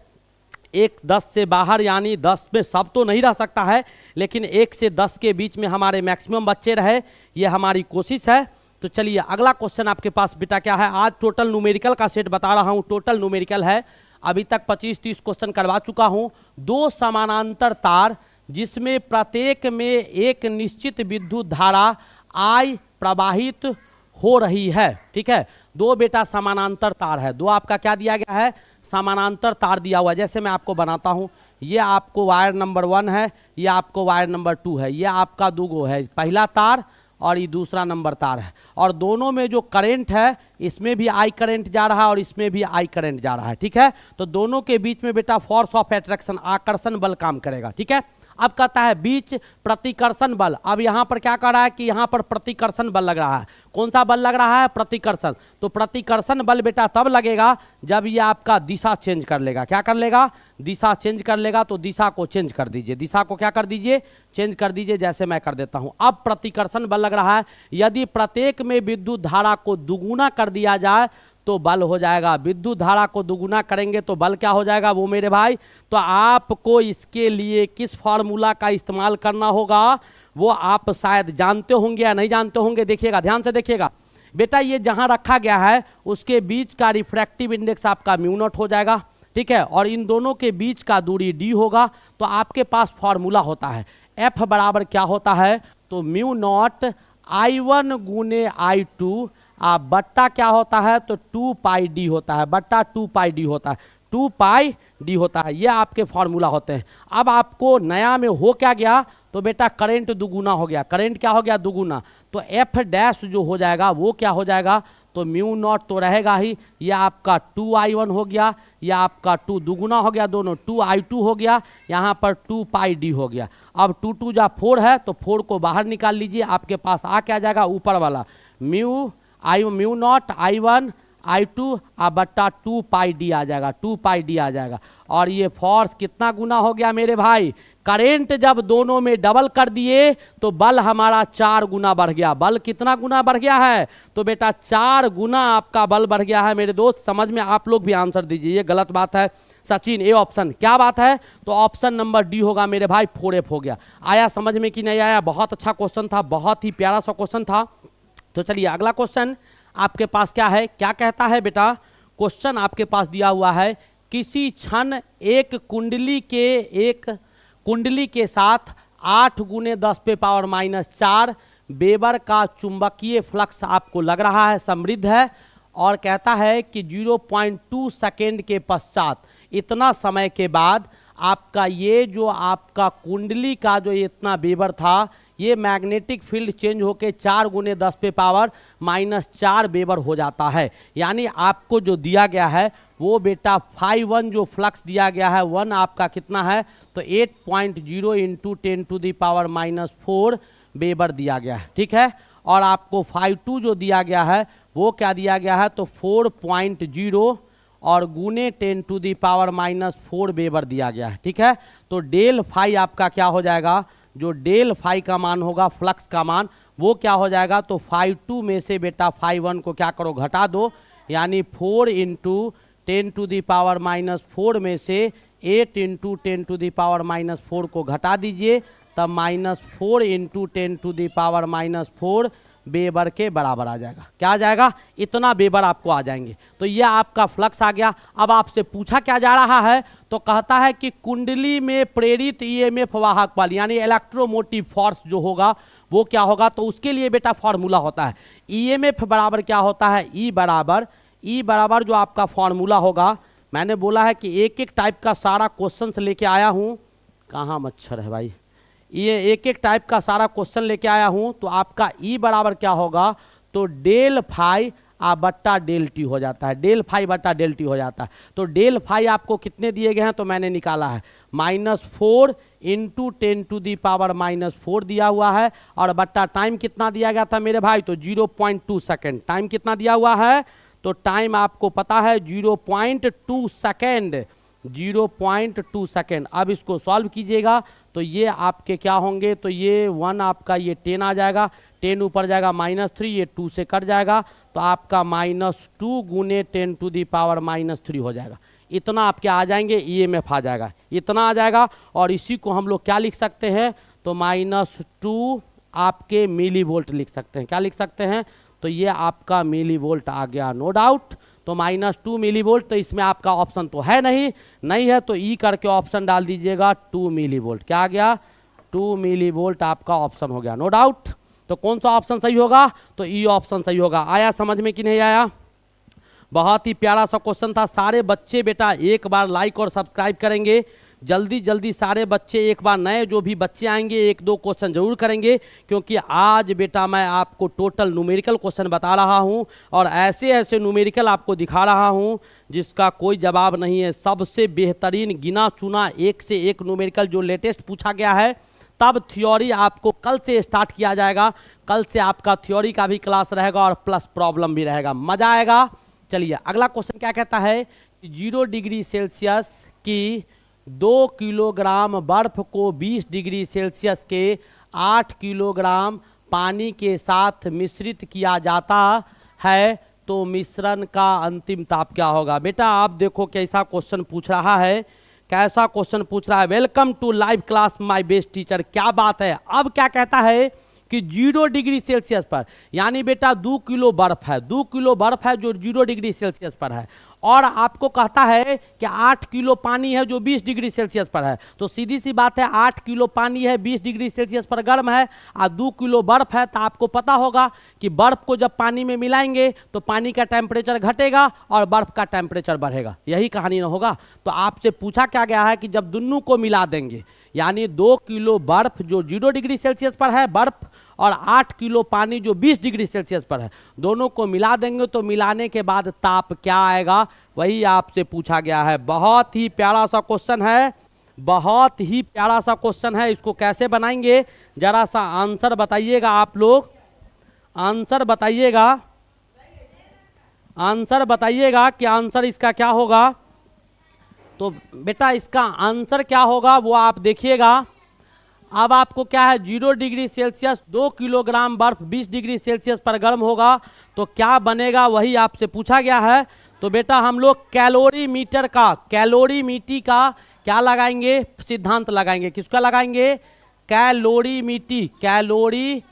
10 से बाहर यानी 10 में सब तो नहीं रह सकता है, लेकिन 1 से 10 के बीच में हमारे मैक्सिमम बच्चे रहे, ये हमारी कोशिश है। तो चलिए अगला क्वेश्चन आपके पास बेटा क्या है। आज टोटल न्यूमेरिकल का सेट बता रहा हूँ, टोटल न्यूमेरिकल है। अभी तक 25-30 क्वेश्चन करवा चुका हूँ। 2 समानांतर तार जिसमें प्रत्येक में एक निश्चित विद्युत धारा I प्रवाहित हो रही है, ठीक है। 2 बेटा समानांतर तार है, 2 आपका क्या दिया गया है, समानांतर तार दिया हुआ है। जैसे मैं आपको बनाता हूँ, ये आपको वायर नंबर 1 है, ये आपको वायर नंबर 2 है, ये आपका 2 गो है, पहला तार और ये दूसरा नंबर तार है। और दोनों में जो करंट है, इसमें भी I करंट जा रहा है और इसमें भी I करंट जा रहा है, ठीक है। तो दोनों के बीच में बेटा फोर्स ऑफ अट्रैक्शन, आकर्षण बल काम करेगा, ठीक है। अब कहता है बीच प्रतिकर्षण बल। अब यहाँ पर क्या कर रहा है कि यहाँ पर प्रतिकर्षण बल लग रहा है। कौन सा बल लग रहा है, प्रतिकर्षण। तो प्रतिकर्षण बल बेटा तब लगेगा जब ये आपका दिशा चेंज कर लेगा। क्या कर लेगा, दिशा चेंज कर लेगा। तो दिशा को चेंज कर दीजिए, दिशा को क्या कर दीजिए, चेंज कर दीजिए, जैसे मैं कर देता हूँ। अब प्रतिकर्षण बल लग रहा है, यदि प्रत्येक में विद्युत धारा को दुगुना कर दिया जाए तो बल हो जाएगा। विद्युत धारा को दुगुना करेंगे तो बल क्या हो जाएगा वो मेरे भाई। तो आपको इसके लिए किस फार्मूला का इस्तेमाल करना होगा वो आप शायद जानते होंगे या नहीं जानते होंगे। देखिएगा, ध्यान से देखिएगा बेटा, ये जहां रखा गया है उसके बीच का रिफ्रैक्टिव इंडेक्स आपका μ0 हो जाएगा, ठीक है। और इन दोनों के बीच का दूरी d होगा। तो आपके पास फार्मूला होता है F बराबर क्या होता है, तो μ0 I1 गुने I2 बट्टा क्या होता है, तो 2 पाई डी होता है, बट्टा 2 पाई डी होता है, 2 पाई डी होता है। ये आपके फार्मूला होते हैं। अब आपको नया में हो क्या गया, तो बेटा करंट दुगुना हो गया। करंट क्या हो गया, दुगुना। तो एफ डैश जो हो जाएगा वो क्या हो जाएगा, तो μ0 तो रहेगा ही। ये आपका 2I1 हो गया, या आपका 2 दुगुना हो गया, दोनों 2I2 हो गया, यहाँ पर 2 पाई डी हो गया। अब 2 2 जा 4 है, तो 4 को बाहर निकाल लीजिए, आपके पास आ क्या जाएगा, ऊपर वाला μ0 I1 I2 बट्टा 2 पाई डी आ जाएगा, 2 पाई डी आ जाएगा। और ये फोर्स कितना गुना हो गया मेरे भाई, करंट जब दोनों में डबल कर दिए तो बल हमारा 4 गुना बढ़ गया। बल कितना गुना बढ़ गया है, तो बेटा 4 गुना आपका बल बढ़ गया है मेरे दोस्त। समझ में आप लोग भी आंसर दीजिए, ये गलत बात है सचिन। ए ऑप्शन क्या बात है, तो ऑप्शन नंबर डी होगा मेरे भाई, 4F हो गया। आया समझ में कि नहीं आया, बहुत अच्छा क्वेश्चन था, बहुत ही प्यारा सा क्वेश्चन था। तो चलिए अगला क्वेश्चन आपके पास क्या है, क्या कहता है बेटा, क्वेश्चन आपके पास दिया हुआ है, किसी क्षण एक कुंडली के साथ 8 गुने 10⁻⁻4 वेबर का चुंबकीय फ्लक्स आपको लग रहा है, समृद्ध है। और कहता है कि 0.2 सेकेंड के पश्चात, इतना समय के बाद आपका ये जो आपका कुंडली का जो इतना वेबर था, ये मैग्नेटिक फील्ड चेंज होके 4 गुने 10⁻⁻4 वेबर हो जाता है। यानी आपको जो दिया गया है वो बेटा φ1 जो फ्लक्स दिया गया है 1 आपका कितना है, तो 8.0 इंटू 10⁻⁻4 वेबर दिया गया है, ठीक है। और आपको φ2 जो दिया गया है वो क्या दिया गया है, तो 4.0 और गुने 10⁻⁻4 वेबर दिया गया है, ठीक है। तो डेल फाई आपका क्या हो जाएगा, जो डेल फाई का मान होगा, फ्लक्स का मान, वो क्या हो जाएगा, तो φ2 में से बेटा φ1 को क्या करो, घटा दो। यानी 4 इंटू 10⁻⁻4 में से 8 इंटू 10⁻⁻4 को घटा दीजिए, तब -4 इंटू 10⁻⁻4 वेबर के बराबर आ जाएगा। क्या आ जाएगा, इतना वेबर आपको आ जाएंगे। तो यह आपका फ्लक्स आ गया। अब आपसे पूछा क्या जा रहा है, तो कहता है कि कुंडली में प्रेरित ईएमएफ वाहक बल यानी इलेक्ट्रोमोटिव फोर्स जो होगा वो क्या होगा, तो उसके लिए बेटा फॉर्मूला होता है ईएमएफ बराबर क्या होता है, ई बराबर जो आपका फॉर्मूला होगा, मैंने बोला है कि एक एक टाइप का सारा क्वेश्चन लेके आया हूँ। कहाँ मच्छर है भाई, ये एक एक टाइप का सारा क्वेश्चन लेके आया हूँ। तो आपका ई बराबर क्या होगा, तो डेल फाई बट्टा डेल टी हो जाता है, डेल फाई बट्टा डेल टी हो जाता है। तो डेल फाई आपको कितने दिए गए हैं, तो मैंने निकाला है -4 इंटू 10⁻⁻⁴ दिया हुआ है, और बट्टा टाइम कितना दिया गया था मेरे भाई, तो 0.2 सेकेंड। टाइम कितना दिया हुआ है, तो टाइम आपको पता है 0.2 सेकेंड, 0.2 सेकेंड। अब इसको सॉल्व कीजिएगा तो ये आपके क्या होंगे, तो ये 1 आपका ये 10 आ जाएगा, 10 ऊपर जाएगा -3, ये 2 से कट जाएगा, तो आपका -2 गुने 10⁻⁻³ हो जाएगा। इतना आपके आ जाएंगे, ईएमएफ आ जाएगा, इतना आ जाएगा। और इसी को हम लोग क्या लिख सकते हैं, तो -2 आपके मिली वोल्ट लिख सकते हैं। क्या लिख सकते हैं, तो ये आपका मिली वोल्ट आ गया, नो डाउट। तो -2 मिली वोल्ट, तो इसमें आपका ऑप्शन तो है नहीं है, तो ई करके ऑप्शन डाल दीजिएगा 2 मिली वोल्ट। क्या आ गया, 2 मिली वोल्ट आपका ऑप्शन हो गया, नो डाउट। तो कौन सा ऑप्शन सही होगा, तो ई ऑप्शन सही होगा। आया समझ में कि नहीं आया। बहुत ही प्यारा सा क्वेश्चन था। सारे बच्चे बेटा एक बार लाइक और सब्सक्राइब करेंगे, जल्दी जल्दी सारे बच्चे एक बार, नए जो भी बच्चे आएंगे 1-2 क्वेश्चन जरूर करेंगे, क्योंकि आज बेटा मैं आपको टोटल न्यूमेरिकल क्वेश्चन बता रहा हूं, और ऐसे ऐसे न्यूमेरिकल आपको दिखा रहा हूं जिसका कोई जवाब नहीं है। सबसे बेहतरीन गिना चुना एक से एक न्यूमेरिकल जो लेटेस्ट पूछा गया है। तब थ्योरी आपको कल से स्टार्ट किया जाएगा, कल से आपका थ्योरी का भी क्लास रहेगा और प्लस प्रॉब्लम भी रहेगा, मजा आएगा। चलिए अगला क्वेश्चन क्या कहता है, 0 डिग्री सेल्सियस की 2 किलोग्राम बर्फ को 20 डिग्री सेल्सियस के 8 किलोग्राम पानी के साथ मिश्रित किया जाता है, तो मिश्रण का अंतिम ताप क्या होगा। बेटा आप देखो कैसा क्वेश्चन पूछ रहा है, कैसा क्वेश्चन पूछ रहा है। Welcome to live class my best teacher. क्या बात है। अब क्या कहता है कि 0 डिग्री सेल्सियस पर, यानी बेटा 2 किलो बर्फ है, 2 किलो बर्फ है जो 0 डिग्री सेल्सियस पर है, और आपको कहता है कि 8 किलो पानी है जो 20 डिग्री सेल्सियस पर है। तो सीधी सी बात है, 8 किलो पानी है 20 डिग्री सेल्सियस पर गर्म है, और 2 किलो बर्फ है। तो आपको पता होगा कि बर्फ को जब पानी में मिलाएंगे तो पानी का टेम्परेचर घटेगा और बर्फ का टेम्परेचर बढ़ेगा, यही कहानी न होगा। तो आपसे पूछा क्या गया है कि जब दोनों को मिला देंगे, यानी 2 किलो बर्फ जो 0 डिग्री सेल्सियस पर है बर्फ, और 8 किलो पानी जो 20 डिग्री सेल्सियस पर है, दोनों को मिला देंगे तो मिलाने के बाद ताप क्या आएगा, वही आपसे पूछा गया है। बहुत ही प्यारा सा क्वेश्चन है, बहुत ही प्यारा सा क्वेश्चन है। इसको कैसे बनाएंगे जरा सा आंसर बताइएगा आप लोग, आंसर बताइएगा, आंसर बताइएगा कि आंसर इसका क्या होगा। तो बेटा इसका आंसर क्या होगा वो आप देखिएगा। अब आपको क्या है, 0 डिग्री सेल्सियस 2 किलोग्राम बर्फ 20 डिग्री सेल्सियस पर गर्म होगा तो क्या बनेगा, वही आपसे पूछा गया है। तो बेटा हम लोग कैलोरीमीटर का, कैलोरीमीटर का क्या लगाएंगे, सिद्धांत लगाएंगे। किसका लगाएंगे, कैलोरीमीटर, कैलोरीमीटर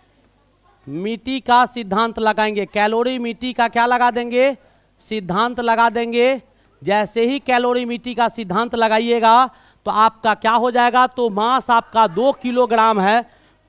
का सिद्धांत लगाएंगे। कैलोरीमीटर का क्या लगा देंगे, सिद्धांत लगा देंगे। जैसे ही कैलोरीमीटर का सिद्धांत लगाइएगा तो आपका क्या हो जाएगा, तो मास आपका 2 किलोग्राम है,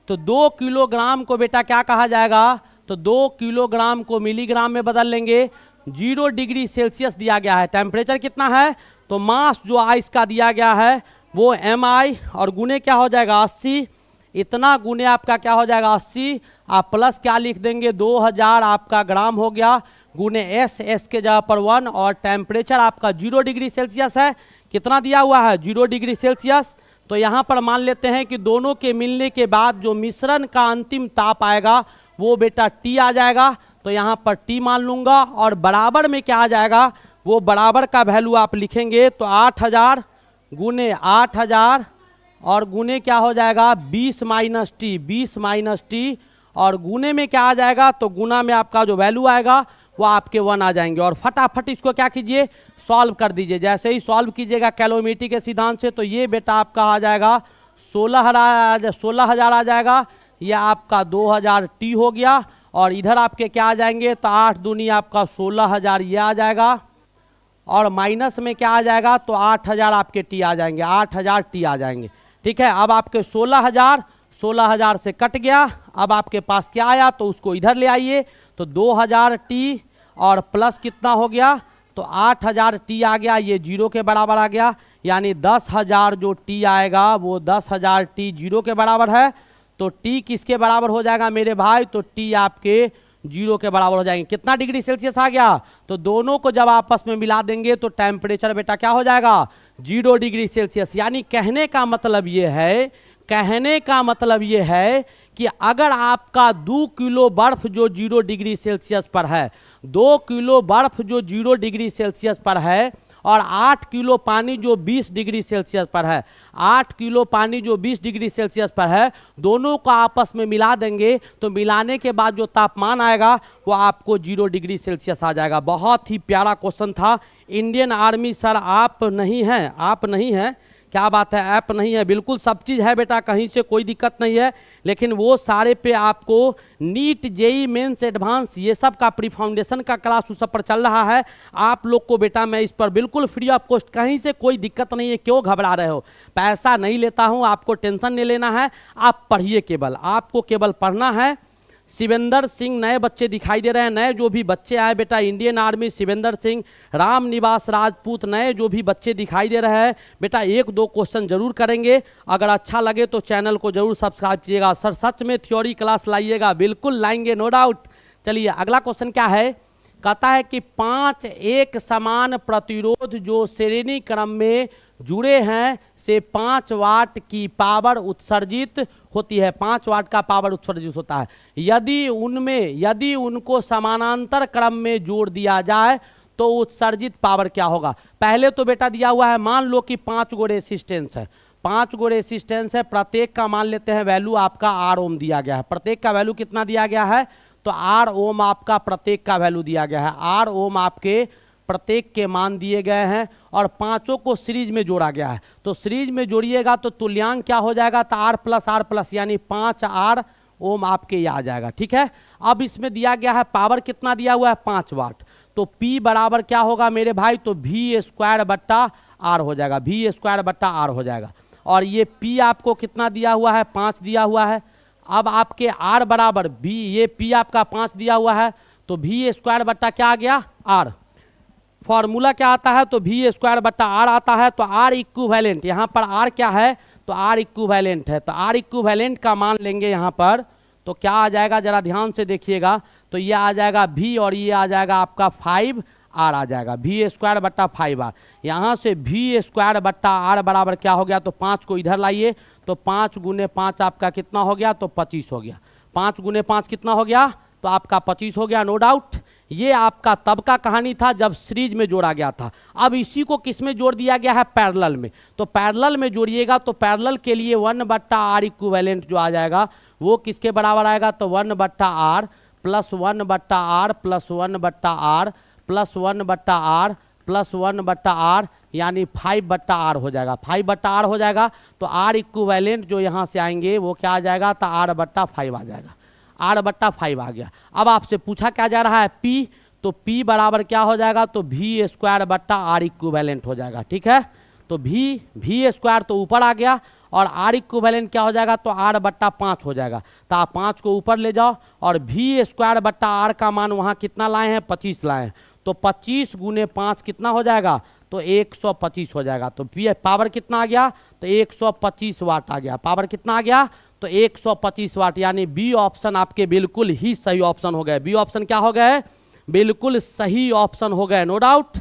तो 2 किलोग्राम को बेटा क्या कहा जाएगा, तो 2 किलोग्राम को मिलीग्राम में बदल लेंगे। 0 डिग्री सेल्सियस दिया गया है, टेम्परेचर कितना है, तो मास जो आइस का दिया गया है वो mi, और गुने क्या हो जाएगा 80, इतना गुने आपका क्या हो जाएगा 80, आप प्लस क्या लिख देंगे 2000 आपका ग्राम हो गया, गुने एस के जगह पर 1, और टेम्परेचर आपका 0 डिग्री सेल्सियस है। कितना दिया हुआ है, 0 डिग्री सेल्सियस। तो यहाँ पर मान लेते हैं कि दोनों के मिलने के बाद जो मिश्रण का अंतिम ताप आएगा वो बेटा T आ जाएगा। तो यहाँ पर T मान लूँगा, और बराबर में क्या आ जाएगा, वो बराबर का वैल्यू आप लिखेंगे तो 8000 गुने 8000 और गुने क्या हो जाएगा 20 - T, 20 - T, और गुने में क्या आ जाएगा, तो गुना में आपका जो वैल्यू आएगा वो आपके 1 आ जाएंगे। और फटाफट इसको क्या कीजिए, सॉल्व कर दीजिए। जैसे ही सॉल्व कीजिएगा कैलोरीमीटर के सिद्धांत से, तो ये बेटा आपका आ जाएगा 16,000 आ जाएगा, ये आपका 2000 T हो गया, और इधर आपके क्या आ जाएंगे, तो 8 दूनी आपका 16,000 ये आ जाएगा, और माइनस में क्या आ जाएगा, तो 8000 आपके T आ जाएंगे, 8000 T आ जाएंगे। ठीक है, अब आपके 16,000 से कट गया, अब आपके पास क्या आया, तो उसको इधर ले आइए, तो 2000 T और प्लस कितना हो गया, तो 8000 T आ गया, ये 0 के बराबर आ गया, यानी 10,000 जो T आएगा वो 10,000 T 0 के बराबर है। तो T किसके बराबर हो जाएगा मेरे भाई, तो T आपके 0 के बराबर हो जाएंगे। कितना डिग्री सेल्सियस आ गया, तो दोनों को जब आपस में मिला देंगे तो टेम्परेचर बेटा क्या हो जाएगा, 0 डिग्री सेल्सियस। यानी कहने का मतलब ये है कि अगर आपका 2 किलो बर्फ जो 0 डिग्री सेल्सियस पर है, 2 किलो बर्फ जो 0 डिग्री सेल्सियस पर है, और 8 किलो पानी जो 20 डिग्री सेल्सियस पर है, 8 किलो पानी जो 20 डिग्री सेल्सियस पर है, दोनों को आपस में मिला देंगे तो मिलाने के बाद जो तापमान आएगा वो आपको 0 डिग्री सेल्सियस आ जाएगा। बहुत ही प्यारा क्वेश्चन था। इंडियन आर्मी सर आप नहीं हैं, क्या बात है, ऐप नहीं है? बिल्कुल सब चीज़ है बेटा, कहीं से कोई दिक्कत नहीं है, लेकिन वो सारे पे आपको नीट, जेई मेंस, एडवांस ये सब का प्री फाउंडेशन का क्लास उस सब पर चल रहा है। आप लोग को बेटा मैं इस पर बिल्कुल फ्री ऑफ कॉस्ट, कहीं से कोई दिक्कत नहीं है, क्यों घबरा रहे हो? पैसा नहीं लेता हूँ, आपको टेंशन नहीं लेना है, आप पढ़िए केवल, आपको केवल पढ़ना है। शिवेंद्र सिंह नए बच्चे दिखाई दे रहे हैं, नए जो भी बच्चे आए बेटा इंडियन आर्मी, शिवेंद्र सिंह, राम निवास राजपूत, नए जो भी बच्चे दिखाई दे रहे हैं बेटा, 1-2 क्वेश्चन जरूर करेंगे। अगर अच्छा लगे तो चैनल को जरूर सब्सक्राइब कीजिएगा। सर सच में थ्योरी क्लास लाइएगा? बिल्कुल लाएंगे, नो डाउट। चलिए अगला क्वेश्चन क्या है, कहता है कि 5 एक समान प्रतिरोध जो श्रेणी क्रम में जुड़े हैं से 5 वाट की पावर उत्सर्जित होती है, 5 वाट का पावर उत्सर्जित होता है। यदि उनको समानांतर क्रम में जोड़ दिया जाए तो उत्सर्जित पावर क्या होगा? पहले तो बेटा दिया हुआ है, मान लो कि 5 गो रेसिस्टेंस है, 5 गो रेसिस्टेंस है, प्रत्येक का मान लेते हैं वैल्यू आपका R ओम दिया गया है। प्रत्येक का वैल्यू कितना दिया गया है? तो R ओम आपका प्रत्येक का वैल्यू दिया गया है, R ओम आपके प्रत्येक के मान दिए गए हैं और पांचों को सीरीज में जोड़ा गया है। तो सीरीज में जोड़िएगा तो तुल्यांक क्या हो जाएगा? तो R प्लस यानी 5R ओम आपके ये आ जाएगा। ठीक है, अब इसमें दिया गया है पावर कितना दिया हुआ है? 5 वाट। तो P बराबर क्या होगा मेरे भाई? तो V² बट्टा R हो जाएगा, V² बट्टा R हो जाएगा। और ये P आपको कितना दिया हुआ है? 5 दिया हुआ है। अब आपके R बराबर V, ये P आपका 5 दिया हुआ है, तो V² बट्टा क्या आ गया? R। फॉर्मूला क्या आता है? तो V² बट्टा R आता है। तो R इक्विवेलेंट, यहाँ पर R क्या है? तो R इक्विवेलेंट है, तो R इक्विवेलेंट का मान लेंगे यहाँ पर, तो क्या आ जाएगा जरा ध्यान से देखिएगा, तो ये आ जाएगा V और ये आ जाएगा आपका 5R आ जाएगा, V² बट्टा 5R। यहाँ से V² बट्टा R बराबर क्या हो गया? तो 5 को इधर लाइए, तो 5 गुने 5 आपका कितना हो गया? तो 25 हो गया। 5 गुने 5 कितना हो गया? तो आपका 25 हो गया, नो डाउट। ये आपका तब का कहानी था जब सीरीज में जोड़ा गया था। अब इसी को किस में जोड़ दिया गया है? पैरेलल में। तो पैरेलल में जोड़िएगा तो पैरेलल के लिए 1/R इक्विवेलेंट जो आ जाएगा वो किसके बराबर आएगा? तो 1/R plus 1/R plus 1/R plus 1/R plus 1/R यानी 5/R हो जाएगा, 5/R हो जाएगा। तो R इक्विवेलेंट जो यहाँ से आएंगे वो क्या आ जाएगा? तो R/5 आ जाएगा, R/5 आ गया। अब आपसे पूछा क्या जा रहा है? P, तो P बराबर क्या हो जाएगा? तो V² बट्टा R इक्विवेलेंट हो जाएगा। ठीक है, तो V² तो ऊपर आ गया और R इक्विवेलेंट क्या हो जाएगा? तो R/5 हो जाएगा। तो आप 5 को ऊपर ले जाओ और V² बट्टा R का मान वहाँ कितना लाए हैं? 25 लाए हैं। तो 25 गुने 5 कितना हो जाएगा? तो 125 हो जाएगा। तो पावर कितना आ गया? तो 125 वाट आ गया। पावर कितना आ गया? तो 125 वाट। यानी बी ऑप्शन आपके बिल्कुल ही सही ऑप्शन हो गए। बी ऑप्शन क्या हो गए? बिल्कुल सही ऑप्शन हो गए, नो डाउट।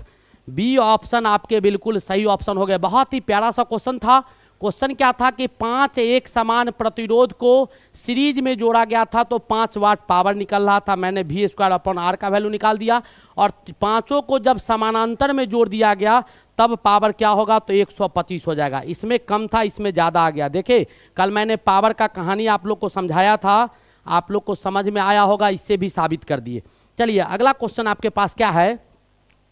बी ऑप्शन आपके बिल्कुल सही ऑप्शन हो गए। बहुत ही प्यारा सा क्वेश्चन था। क्वेश्चन क्या था कि 5 एक समान प्रतिरोध को सीरीज में जोड़ा गया था तो 5 वाट पावर निकल रहा था। मैंने V²/R का वैल्यू निकाल दिया और पांचों को जब समानांतर में जोड़ दिया गया तब पावर क्या होगा? तो 125 हो जाएगा। इसमें कम था, इसमें ज़्यादा आ गया। देखिए कल मैंने पावर का कहानी आप लोग को समझाया था, आप लोग को समझ में आया होगा, इससे भी साबित कर दिए। चलिए अगला क्वेश्चन आपके पास क्या है?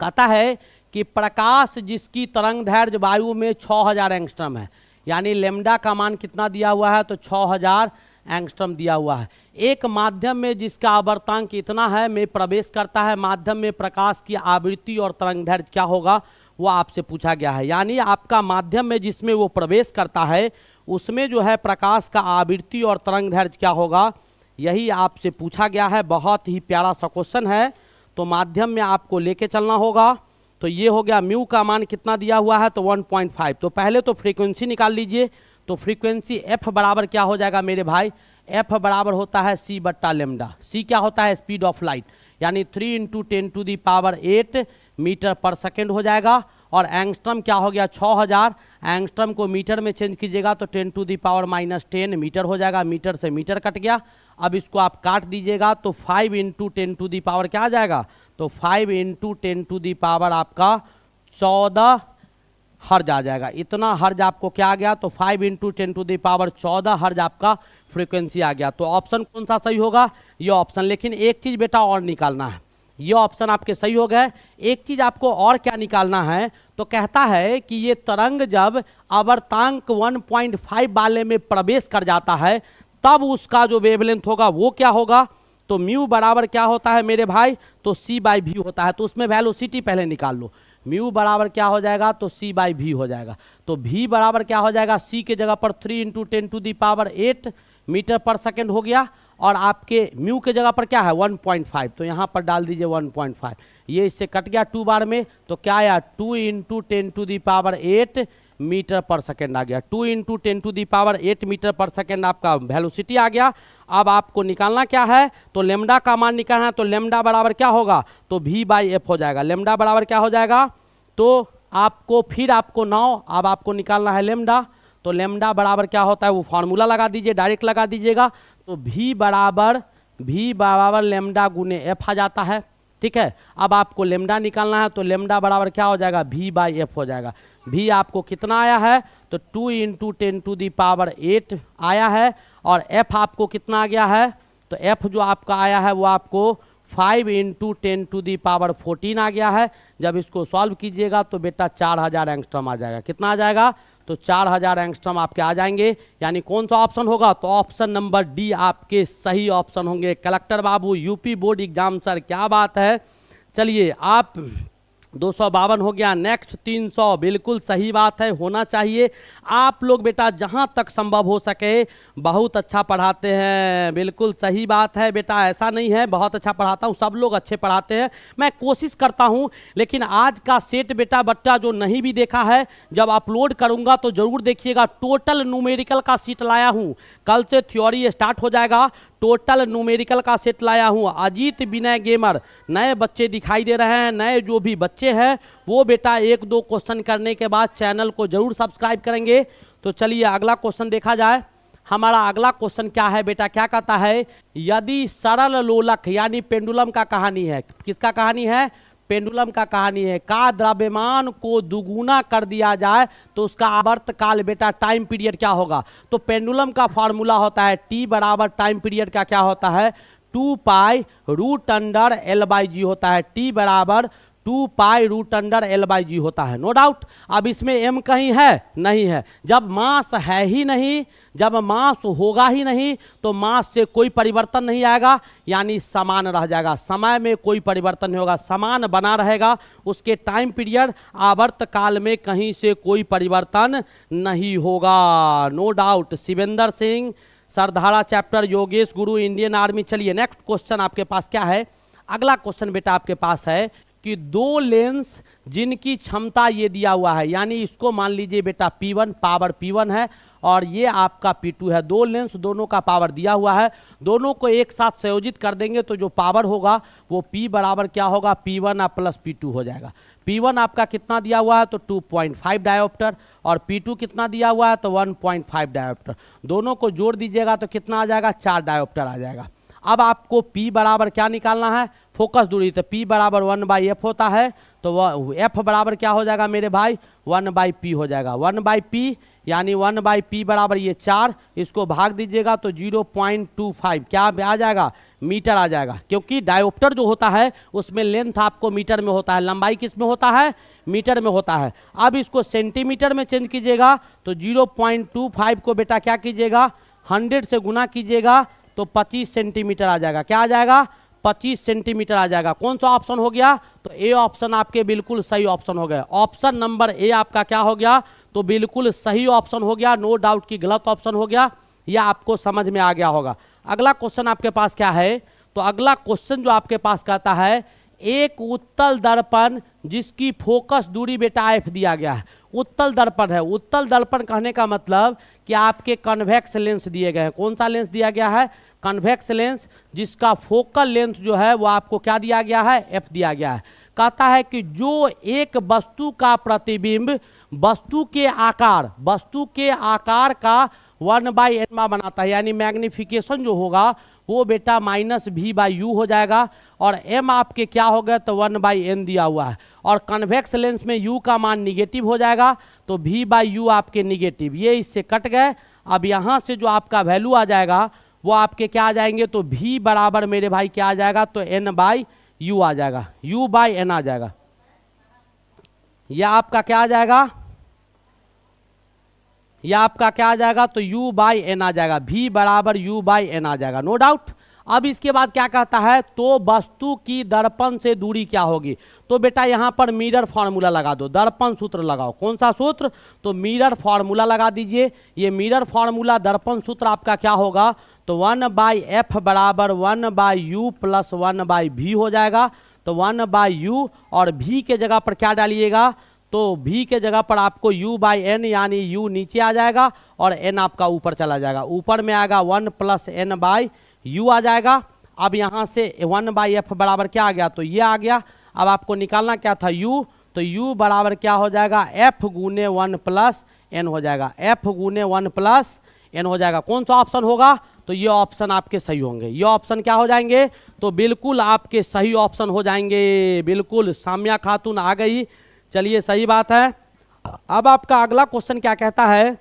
कहता है कि प्रकाश जिसकी तरंग दैर्घ्य वायु में 6000 एंगस्ट्रम है, यानी लेमडा का मान कितना दिया हुआ है? तो 6000 एंगस्ट्रम दिया हुआ है। एक माध्यम में जिसका आवर्तांक इतना है में प्रवेश करता है, माध्यम में प्रकाश की आवृत्ति और तरंग दैर्घ्य क्या होगा वो आपसे पूछा गया है। यानी आपका माध्यम में जिसमें वो प्रवेश करता है उसमें जो है प्रकाश का आवृत्ति और तरंग दैर्घ्य क्या होगा, यही आपसे पूछा गया है। बहुत ही प्यारा सा क्वेश्चन है। तो माध्यम में आपको लेके चलना होगा। तो ये हो गया, म्यू का मान कितना दिया हुआ है? तो 1.5। तो पहले तो फ्रीक्वेंसी निकाल लीजिए। तो फ्रीक्वेंसी एफ बराबर क्या हो जाएगा मेरे भाई? एफ बराबर होता है C/λ। सी क्या होता है? स्पीड ऑफ लाइट, यानी 3 × 10⁸ मीटर पर सेकेंड हो जाएगा। और एंगस्ट्रम क्या हो गया 6000। एंगस्ट्रम को मीटर में चेंज कीजिएगा तो 10⁻⁻10 मीटर हो जाएगा, मीटर से मीटर कट गया। अब इसको आप काट दीजिएगा तो 5 × 10⁻, क्या आ जाएगा, तो 5 × 10⁻, आपका 14 हर्ज आ जाएगा। इतना हर्ज आपको क्या आ गया, तो 5 × 10⁻14 हर्ज आपका फ्रीक्वेंसी आ गया। तो ऑप्शन कौन सा सही होगा, ये ऑप्शन। लेकिन एक चीज बेटा और निकालना है, ये ऑप्शन आपके सही हो गए। एक चीज आपको और क्या निकालना है, तो कहता है कि ये तरंग जब आवर्तांक 1.5 वाले में प्रवेश कर जाता है तब उसका जो वेवलेंथ होगा वो क्या होगा, तो म्यू बराबर क्या होता है मेरे भाई, तो c/v होता है। तो उसमें वेलोसिटी पहले निकाल लो, म्यू बराबर क्या हो जाएगा, तो c/v हो जाएगा। तो v बराबर क्या हो जाएगा, c के जगह पर 3 × 10⁸ मीटर पर सेकेंड हो गया, और आपके म्यू के जगह पर क्या है 1.5, तो यहाँ पर डाल दीजिए 1.5। ये इससे कट गया 2 बार में, तो क्या आया 2 × 10⁸ मीटर पर सेकेंड आ गया। 2 × 10⁸ मीटर पर सेकेंड आपका वेलोसिटी आ गया। अब आपको निकालना क्या है, तो लेमडा का मान निकालना है। तो लेमडा बराबर क्या होगा, तो v/f हो जाएगा। लेमडा बराबर क्या हो जाएगा, तो आपको फिर आपको 9, अब आपको निकालना है लेमडा। तो लेमडा बराबर क्या होता है, वो फार्मूला लगा दीजिए, डायरेक्ट लगा दीजिएगा। तो v बराबर लेमडा गुने f आ जाता है, ठीक है। अब आपको लेमडा निकालना है, तो लेमडा बराबर क्या हो जाएगा, v/f हो जाएगा। v आपको कितना आया है, तो 2 × 10⁸ आया है, और f आपको कितना आ गया है, तो f जो आपका आया है वो आपको 5 × 10⁻14 आ गया है। जब इसको सॉल्व कीजिएगा तो बेटा 4000 एंगस्ट्रम आ जाएगा। कितना आ जाएगा, तो 4000 एंगस्ट्रम आपके आ जाएंगे। यानी कौन सा ऑप्शन होगा, तो ऑप्शन नंबर डी आपके सही ऑप्शन होंगे। कलेक्टर बाबू यूपी बोर्ड एग्जाम सर, क्या बात है। चलिए आप 252 हो गया, नेक्स्ट 300, बिल्कुल सही बात है, होना चाहिए। आप लोग बेटा जहां तक संभव हो सके बहुत अच्छा पढ़ाते हैं, बिल्कुल सही बात है बेटा, ऐसा नहीं है बहुत अच्छा पढ़ाता हूं, सब लोग अच्छे पढ़ाते हैं, मैं कोशिश करता हूं। लेकिन आज का सेट बेटा बच्चा जो नहीं भी देखा है, जब अपलोड करूंगा तो जरूर देखिएगा। टोटल न्यूमेरिकल का सीट लाया हूं, कल से थ्योरी स्टार्ट हो जाएगा। टोटल न्यूमेरिकल का सेट लाया हूं। अजीत विनय गेमर, नए बच्चे दिखाई दे रहे हैं, नए जो भी बच्चे हैं वो बेटा 1-2 क्वेश्चन करने के बाद चैनल को जरूर सब्सक्राइब करेंगे। तो चलिए अगला क्वेश्चन देखा जाए। हमारा अगला क्वेश्चन क्या है बेटा, क्या कहता है, यदि सरल लोलक यानी पेंडुलम का कहानी है, किसका कहानी है, पेंडुलम का कहानी है, का द्रव्यमान को दुगुना कर दिया जाए तो उसका आवर्त काल बेटा टाइम पीरियड क्या होगा। तो पेंडुलम का फॉर्मूला होता है t बराबर टाइम पीरियड का क्या होता है, 2π√L/g होता है। t बराबर 2π√L/g होता है, नो डाउट। अब इसमें m कहीं है, नहीं है। जब मास है ही नहीं, जब मास होगा ही नहीं तो मास से कोई परिवर्तन नहीं आएगा, यानी समान रह जाएगा। समय में कोई परिवर्तन नहीं होगा, समान बना रहेगा। उसके टाइम पीरियड आवर्त काल में कहीं से कोई परिवर्तन नहीं होगा, no doubt. Shivendra Singh, Sardhara chapter, Yogesh Guru, Indian army. चलिए नेक्स्ट क्वेश्चन आपके पास क्या है। अगला क्वेश्चन बेटा आपके पास है कि 2 लेंस जिनकी क्षमता ये दिया हुआ है, यानी इसको मान लीजिए बेटा P1, पावर P1 है, और ये आपका P2 है। 2 लेंस, दोनों का पावर दिया हुआ है, दोनों को एक साथ संयोजित कर देंगे तो जो पावर होगा वो P बराबर क्या होगा, P1 प्लस P2 हो जाएगा। P1 आपका कितना दिया हुआ है, तो 2.5 डायोप्टर, और P2 कितना दिया हुआ है, तो 1.5 डायोप्टर। दोनों को जोड़ दीजिएगा तो कितना आ जाएगा, 4 डायोप्टर आ जाएगा। अब आपको P बराबर क्या निकालना है, फोकस दूरी। तो P बराबर 1/f होता है, तो F बराबर क्या हो जाएगा मेरे भाई, 1/p हो जाएगा। 1/p यानी 1/p बराबर ये 4, इसको भाग दीजिएगा तो 0.25 क्या आ जाएगा, मीटर आ जाएगा। क्योंकि डायोप्टर जो होता है उसमें लेंथ आपको मीटर में होता है, लंबाई किस में होता है, मीटर में होता है। अब इसको सेंटीमीटर में चेंज कीजिएगा तो 0.25 को बेटा क्या कीजिएगा, 100 से गुना कीजिएगा तो 25 सेंटीमीटर आ जाएगा। क्या आ जाएगा, 25 सेंटीमीटर आ जाएगा। कौन सा ऑप्शन हो गया, तो ए ऑप्शन आपके बिल्कुल सही ऑप्शन हो गया। ऑप्शन नंबर ए आपका क्या हो गया, तो बिल्कुल सही ऑप्शन हो गया, नो डाउट कि गलत ऑप्शन हो गया, यह आपको समझ में आ गया होगा। अगला क्वेश्चन आपके पास क्या है, तो अगला क्वेश्चन जो आपके पास कहता है, एक उत्तल दर्पण जिसकी फोकस दूरी बेटा f दिया गया है, उत्तल दर्पण है। उत्तल दर्पण कहने का मतलब कि आपके कन्वेक्स लेंस दिए गए हैं। कौन सा लेंस दिया गया है, कन्वेक्स लेंस, जिसका फोकल लेंथ जो है वो आपको क्या दिया गया है, f दिया गया है। कहता है कि जो एक वस्तु का प्रतिबिंब वस्तु के आकार का 1/n में बनाता है, यानी मैग्निफिकेशन जो होगा वो बेटा -v/u हो जाएगा, और m आपके क्या हो गया, तो 1/n दिया हुआ है, और कन्वेक्स लेंस में u का मान निगेटिव हो जाएगा, तो v/u आपके निगेटिव, ये इससे कट गए। अब यहाँ से जो आपका वैल्यू आ जाएगा वो आपके क्या आ जाएंगे, तो v बराबर मेरे भाई क्या आ जाएगा, तो n/u आ जाएगा, u/n आ जाएगा। यह आपका क्या आ जाएगा, यह आपका क्या आ जाएगा, तो u/n आ जाएगा, v बराबर u/n आ जाएगा, नो डाउट। अब इसके बाद क्या कहता है, तो वस्तु की दर्पण से दूरी क्या होगी। तो बेटा यहाँ पर मिरर फॉर्मूला लगा दो, दर्पण सूत्र लगाओ। कौन सा सूत्र, तो मिरर फॉर्मूला लगा दीजिए। ये मिरर फॉर्मूला दर्पण सूत्र आपका क्या होगा, तो 1/f बराबर 1/u प्लस 1/v हो जाएगा। तो 1/u और v के जगह पर क्या डालिएगा, तो v के जगह पर आपको u/n, यानी u नीचे आ जाएगा और n आपका ऊपर चला जाएगा, ऊपर में आएगा 1 + n/u आ जाएगा। अब यहाँ से 1/f बराबर क्या आ गया, तो ये आ गया। अब आपको निकालना क्या था, u, तो u बराबर क्या हो जाएगा, f गुने 1 + n हो जाएगा, f गुने 1 + n हो जाएगा। कौन सा ऑप्शन होगा, तो ये ऑप्शन आपके सही होंगे, ये ऑप्शन क्या हो जाएंगे, तो बिल्कुल आपके सही ऑप्शन हो जाएंगे। बिल्कुल साम्या खातून आ गई, चलिए सही बात है। अब आपका अगला क्वेश्चन क्या कहता है,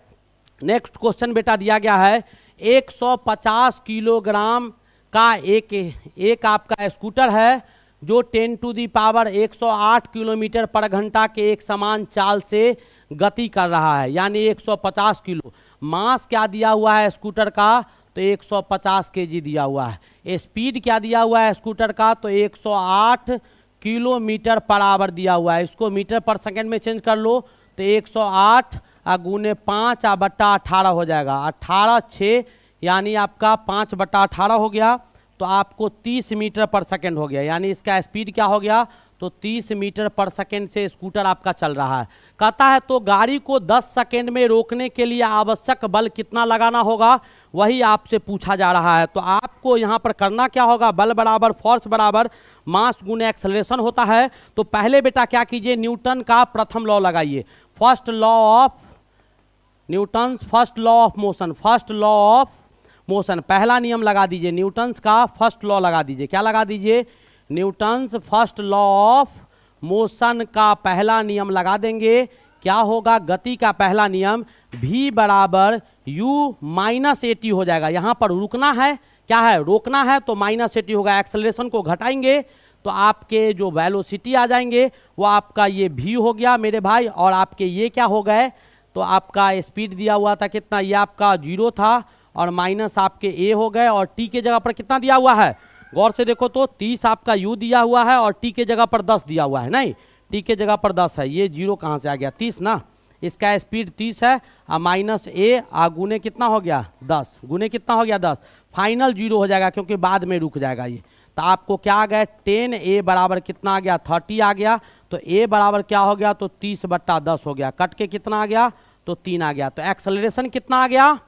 नेक्स्ट क्वेश्चन बेटा दिया गया है 150 किलोग्राम का एक आपका स्कूटर है जो 10⁻108 किलोमीटर पर घंटा के एक समान चाल से गति कर रहा है, यानी 150 किलो। मास क्या दिया हुआ है स्कूटर का, तो 150 kg दिया हुआ है। स्पीड क्या दिया हुआ है स्कूटर का, तो 108 किलोमीटर पर आवर दिया हुआ है। इसको मीटर पर सेकंड में चेंज कर लो, तो 108 गुने 5/18 हो जाएगा, 18×6 यानी आपका 5/18 हो गया, तो आपको 30 मीटर पर सेकंड हो गया, यानी इसका स्पीड क्या हो गया, तो 30 मीटर पर सेकंड से स्कूटर आपका चल रहा है। कहता है तो गाड़ी को 10 सेकंड में रोकने के लिए आवश्यक बल कितना लगाना होगा, वही आपसे पूछा जा रहा है। तो आपको यहाँ पर करना क्या होगा, बल बराबर फोर्स बराबर मास गुने एक्सेलरेशन होता है। तो पहले बेटा क्या कीजिए, न्यूटन का प्रथम लॉ लगाइए, first law of Newton, first law of motion, first law of motion, पहला नियम लगा दीजिए, न्यूटन्स का फर्स्ट लॉ लगा दीजिए। क्या लगा दीजिए, Newton's first law of motion का पहला नियम लगा देंगे। क्या होगा, गति का पहला नियम v बराबर u - 80 हो जाएगा। यहाँ पर रुकना है, क्या है, रोकना है, तो -80 होगा। एक्सेलरेशन को घटाएंगे तो आपके जो वेलोसिटी आ जाएंगे वो आपका ये v हो गया मेरे भाई, और आपके ये क्या हो गए, तो आपका स्पीड दिया हुआ था कितना, ये आपका 0 था, और माइनस आपके a हो गए, और t के जगह पर कितना दिया हुआ है, गौर से देखो तो 30 आपका u दिया हुआ है, और t के जगह पर 10 दिया हुआ है, नहीं t के जगह पर 10 है, ये 0 कहाँ से आ गया, 30 ना, इसका स्पीड 30 है, माइनस a गुने कितना हो गया 10, गुने कितना हो गया 10, फाइनल 0 हो जाएगा क्योंकि बाद में रुक जाएगा ये। तो आपको क्या आ गया, 10a बराबर कितना आ गया, 30 आ गया। तो a बराबर क्या हो गया, तो 30/10 हो गया, कट के कितना आ गया, तो 3 आ गया। तो एक्सेलरेशन कितना आ गया,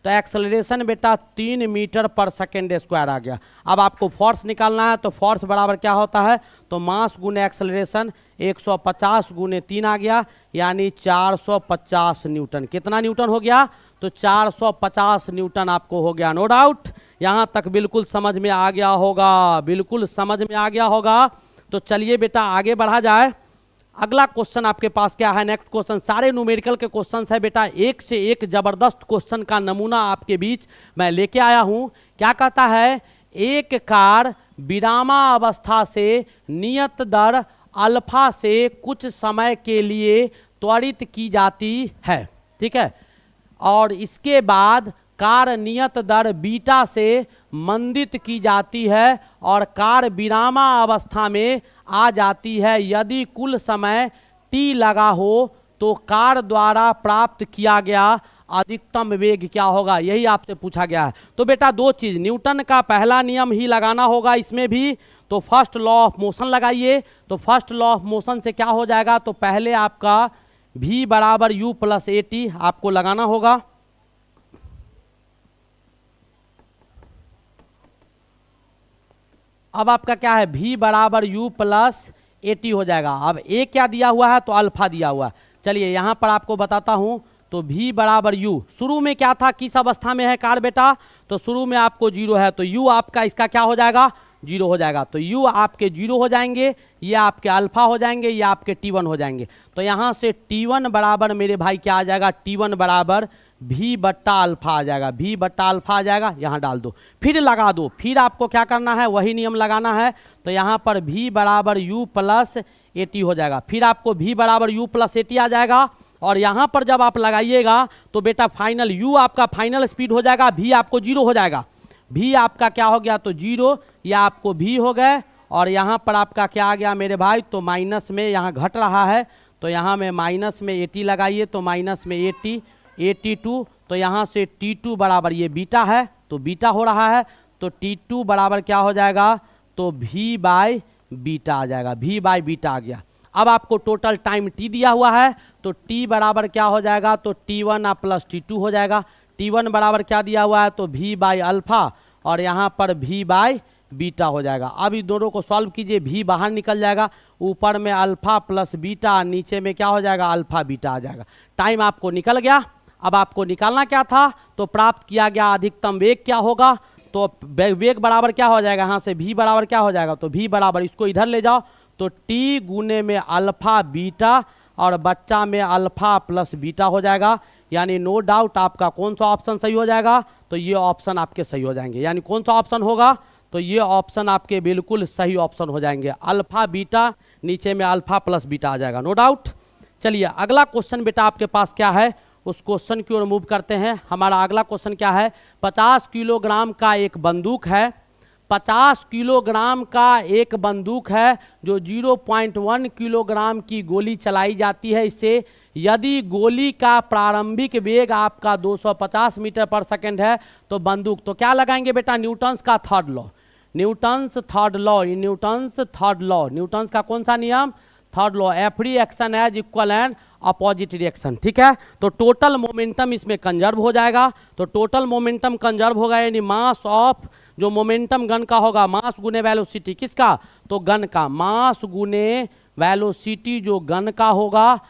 तो एक्सेलरेशन बेटा 3 मीटर पर सेकेंड स्क्वायर आ गया। अब आपको फोर्स निकालना है, तो फोर्स बराबर क्या होता है, तो मास गुने एक्सेलरेशन, 150 गुने 3 आ गया, यानी 450 न्यूटन। कितना न्यूटन हो गया, तो 450 न्यूटन आपको हो गया, नो डाउट। यहाँ तक बिल्कुल समझ में आ गया होगा, बिल्कुल समझ में आ गया होगा। तो चलिए बेटा आगे बढ़ा जाए। अगला क्वेश्चन आपके पास क्या है, नेक्स्ट क्वेश्चन, सारे न्यूमेरिकल के क्वेश्चंस है बेटा, एक से एक जबरदस्त क्वेश्चन का नमूना आपके बीच मैं लेके आया हूं। क्या कहता है, एक कार विरामावस्था से नियत दर अल्फा से कुछ समय के लिए त्वरित की जाती है, ठीक है, और इसके बाद कार नियत दर बीटा से मंदित की जाती है और कार विरामावस्था में आ जाती है। यदि कुल समय t लगा हो तो कार द्वारा प्राप्त किया गया अधिकतम वेग क्या होगा, यही आपसे पूछा गया है। तो बेटा दो चीज, न्यूटन का पहला नियम ही लगाना होगा इसमें भी, तो फर्स्ट लॉ ऑफ मोशन लगाइए। तो फर्स्ट लॉ ऑफ मोशन से क्या हो जाएगा, तो पहले आपका v बराबर u + at आपको लगाना होगा। अब आपका क्या है, v बराबर u + 80 हो जाएगा। अब ए क्या दिया हुआ है, तो अल्फा दिया हुआ है। चलिए यहाँ पर आपको बताता हूँ, तो v बराबर u, शुरू में क्या था, किस अवस्था में है कार बेटा, तो शुरू में आपको 0 है, तो u आपका इसका क्या हो जाएगा, 0 हो जाएगा। तो u आपके 0 हो जाएंगे, ये आपके अल्फा हो जाएंगे, ये आपके t1 हो जाएंगे। तो यहाँ से t1 बराबर मेरे भाई क्या आ जाएगा, t1 बराबर v बट्टा अल्फा आ जाएगा, v बट्टा अल्फा आ जाएगा, यहाँ डाल दो, फिर लगा दो, फिर आपको क्या करना है, वही नियम लगाना है। तो यहाँ पर v बराबर u प्लस 80 हो जाएगा, फिर आपको v बराबर u प्लस 80 आ जाएगा। और यहाँ पर जब आप लगाइएगा तो बेटा फाइनल u आपका फाइनल स्पीड हो जाएगा, v आपको 0 हो जाएगा, v आपका क्या हो गया, तो 0, या आपको v हो गए। और यहाँ पर आपका क्या आ गया मेरे भाई, तो माइनस में यहाँ घट रहा है, तो यहाँ में माइनस में 80 लगाइए, तो माइनस में 80, 82, तो यहाँ से t2 बराबर ये बीटा है, तो बीटा हो रहा है, तो t2 बराबर क्या हो जाएगा, तो v बाय बीटा आ जाएगा, v बाय बीटा आ गया। अब आपको टोटल टाइम t दिया हुआ है, तो t बराबर क्या हो जाएगा, तो t1 प्लस t2 हो जाएगा। t1 बराबर क्या दिया हुआ है, तो v बाय अल्फा, और यहाँ पर v बाय बीटा हो जाएगा। अब इस दोनों को सॉल्व कीजिए, v बाहर निकल जाएगा, ऊपर में अल्फा प्लस बीटा, नीचे में क्या हो जाएगा, अल्फा बीटा आ जाएगा। टाइम आपको निकल गया। अब आपको निकालना क्या था, तो प्राप्त किया गया अधिकतम वेग क्या होगा, तो वेग बराबर क्या हो जाएगा, यहाँ से v बराबर क्या हो जाएगा, तो v बराबर इसको इधर ले जाओ, तो t गुने में अल्फा बीटा और बच्चा में अल्फा प्लस बीटा हो जाएगा। यानी नो डाउट आपका कौन सा ऑप्शन सही हो जाएगा, तो ये ऑप्शन आपके सही हो जाएंगे। यानी कौन सा ऑप्शन होगा, तो ये ऑप्शन आपके बिल्कुल सही ऑप्शन हो जाएंगे, अल्फा बीटा, नीचे में अल्फा प्लस बीटा आ जाएगा, नो डाउट। चलिए अगला क्वेश्चन बेटा आपके पास क्या है, उस क्वेश्चन की ओर मूव करते हैं। हमारा अगला क्वेश्चन क्या है, 50 किलोग्राम का एक बंदूक है, 50 किलोग्राम का एक बंदूक है जो 0.1 किलोग्राम की गोली चलाई जाती है। इससे यदि गोली का प्रारंभिक वेग आपका 250 मीटर पर सेकंड है, तो बंदूक, तो क्या लगाएंगे बेटा, न्यूटन्स का third law, Newton's third law, Newton's third law, Newton's का कौन सा नियम, third law, every action as equal and opposite reaction, ठीक है। तो टोटल मोमेंटम इसमें कंजर्व हो जाएगा, तो टोटल मोमेंटम कंजर्व होगा, यानी मास ऑफ, जो मोमेंटम गन का होगा, मास गुने वेलोसिटी, किसका, तो गन का, मास गुने वेलोसिटी जो गन का होगा,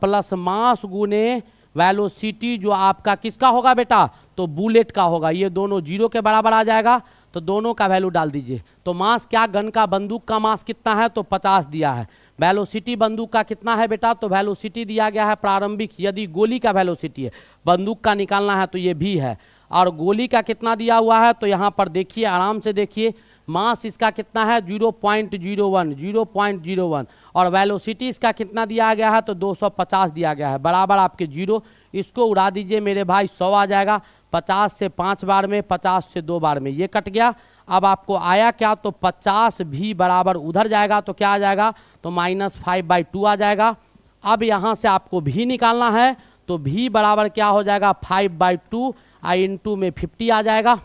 प्लस मास गुने वेलोसिटी जो आपका किसका होगा बेटा, तो बुलेट का होगा, ये दोनों 0 के बराबर आ जाएगा। तो दोनों का वैल्यू डाल दीजिए। तो मास क्या, गन का, बंदूक का मास कितना है, तो 50 दिया है। वेलोसिटी बंदूक का कितना है बेटा, तो वेलोसिटी दिया गया है प्रारंभिक, यदि गोली का वेलोसिटी है, बंदूक का निकालना है तो ये भी है। और गोली का कितना दिया हुआ है, तो यहाँ पर देखिए, आराम से देखिए, मास इसका कितना है 0.01, और वेलोसिटी इसका कितना दिया गया है, तो 250 दिया गया है, बराबर आपके 0। इसको उड़ा दीजिए मेरे भाई, 100 आ जाएगा, 50 से 5 बार में, 50 से 2 बार में, ये कट गया। अब आपको आया क्या, तो 50 भी बराबर उधर जाएगा, तो क्या आ जाएगा, तो -5/2 आ जाएगा। अब यहाँ से आपको भी निकालना है, तो भी बराबर क्या हो जाएगा, 5/2 इंटू में 50 आ जाएगा,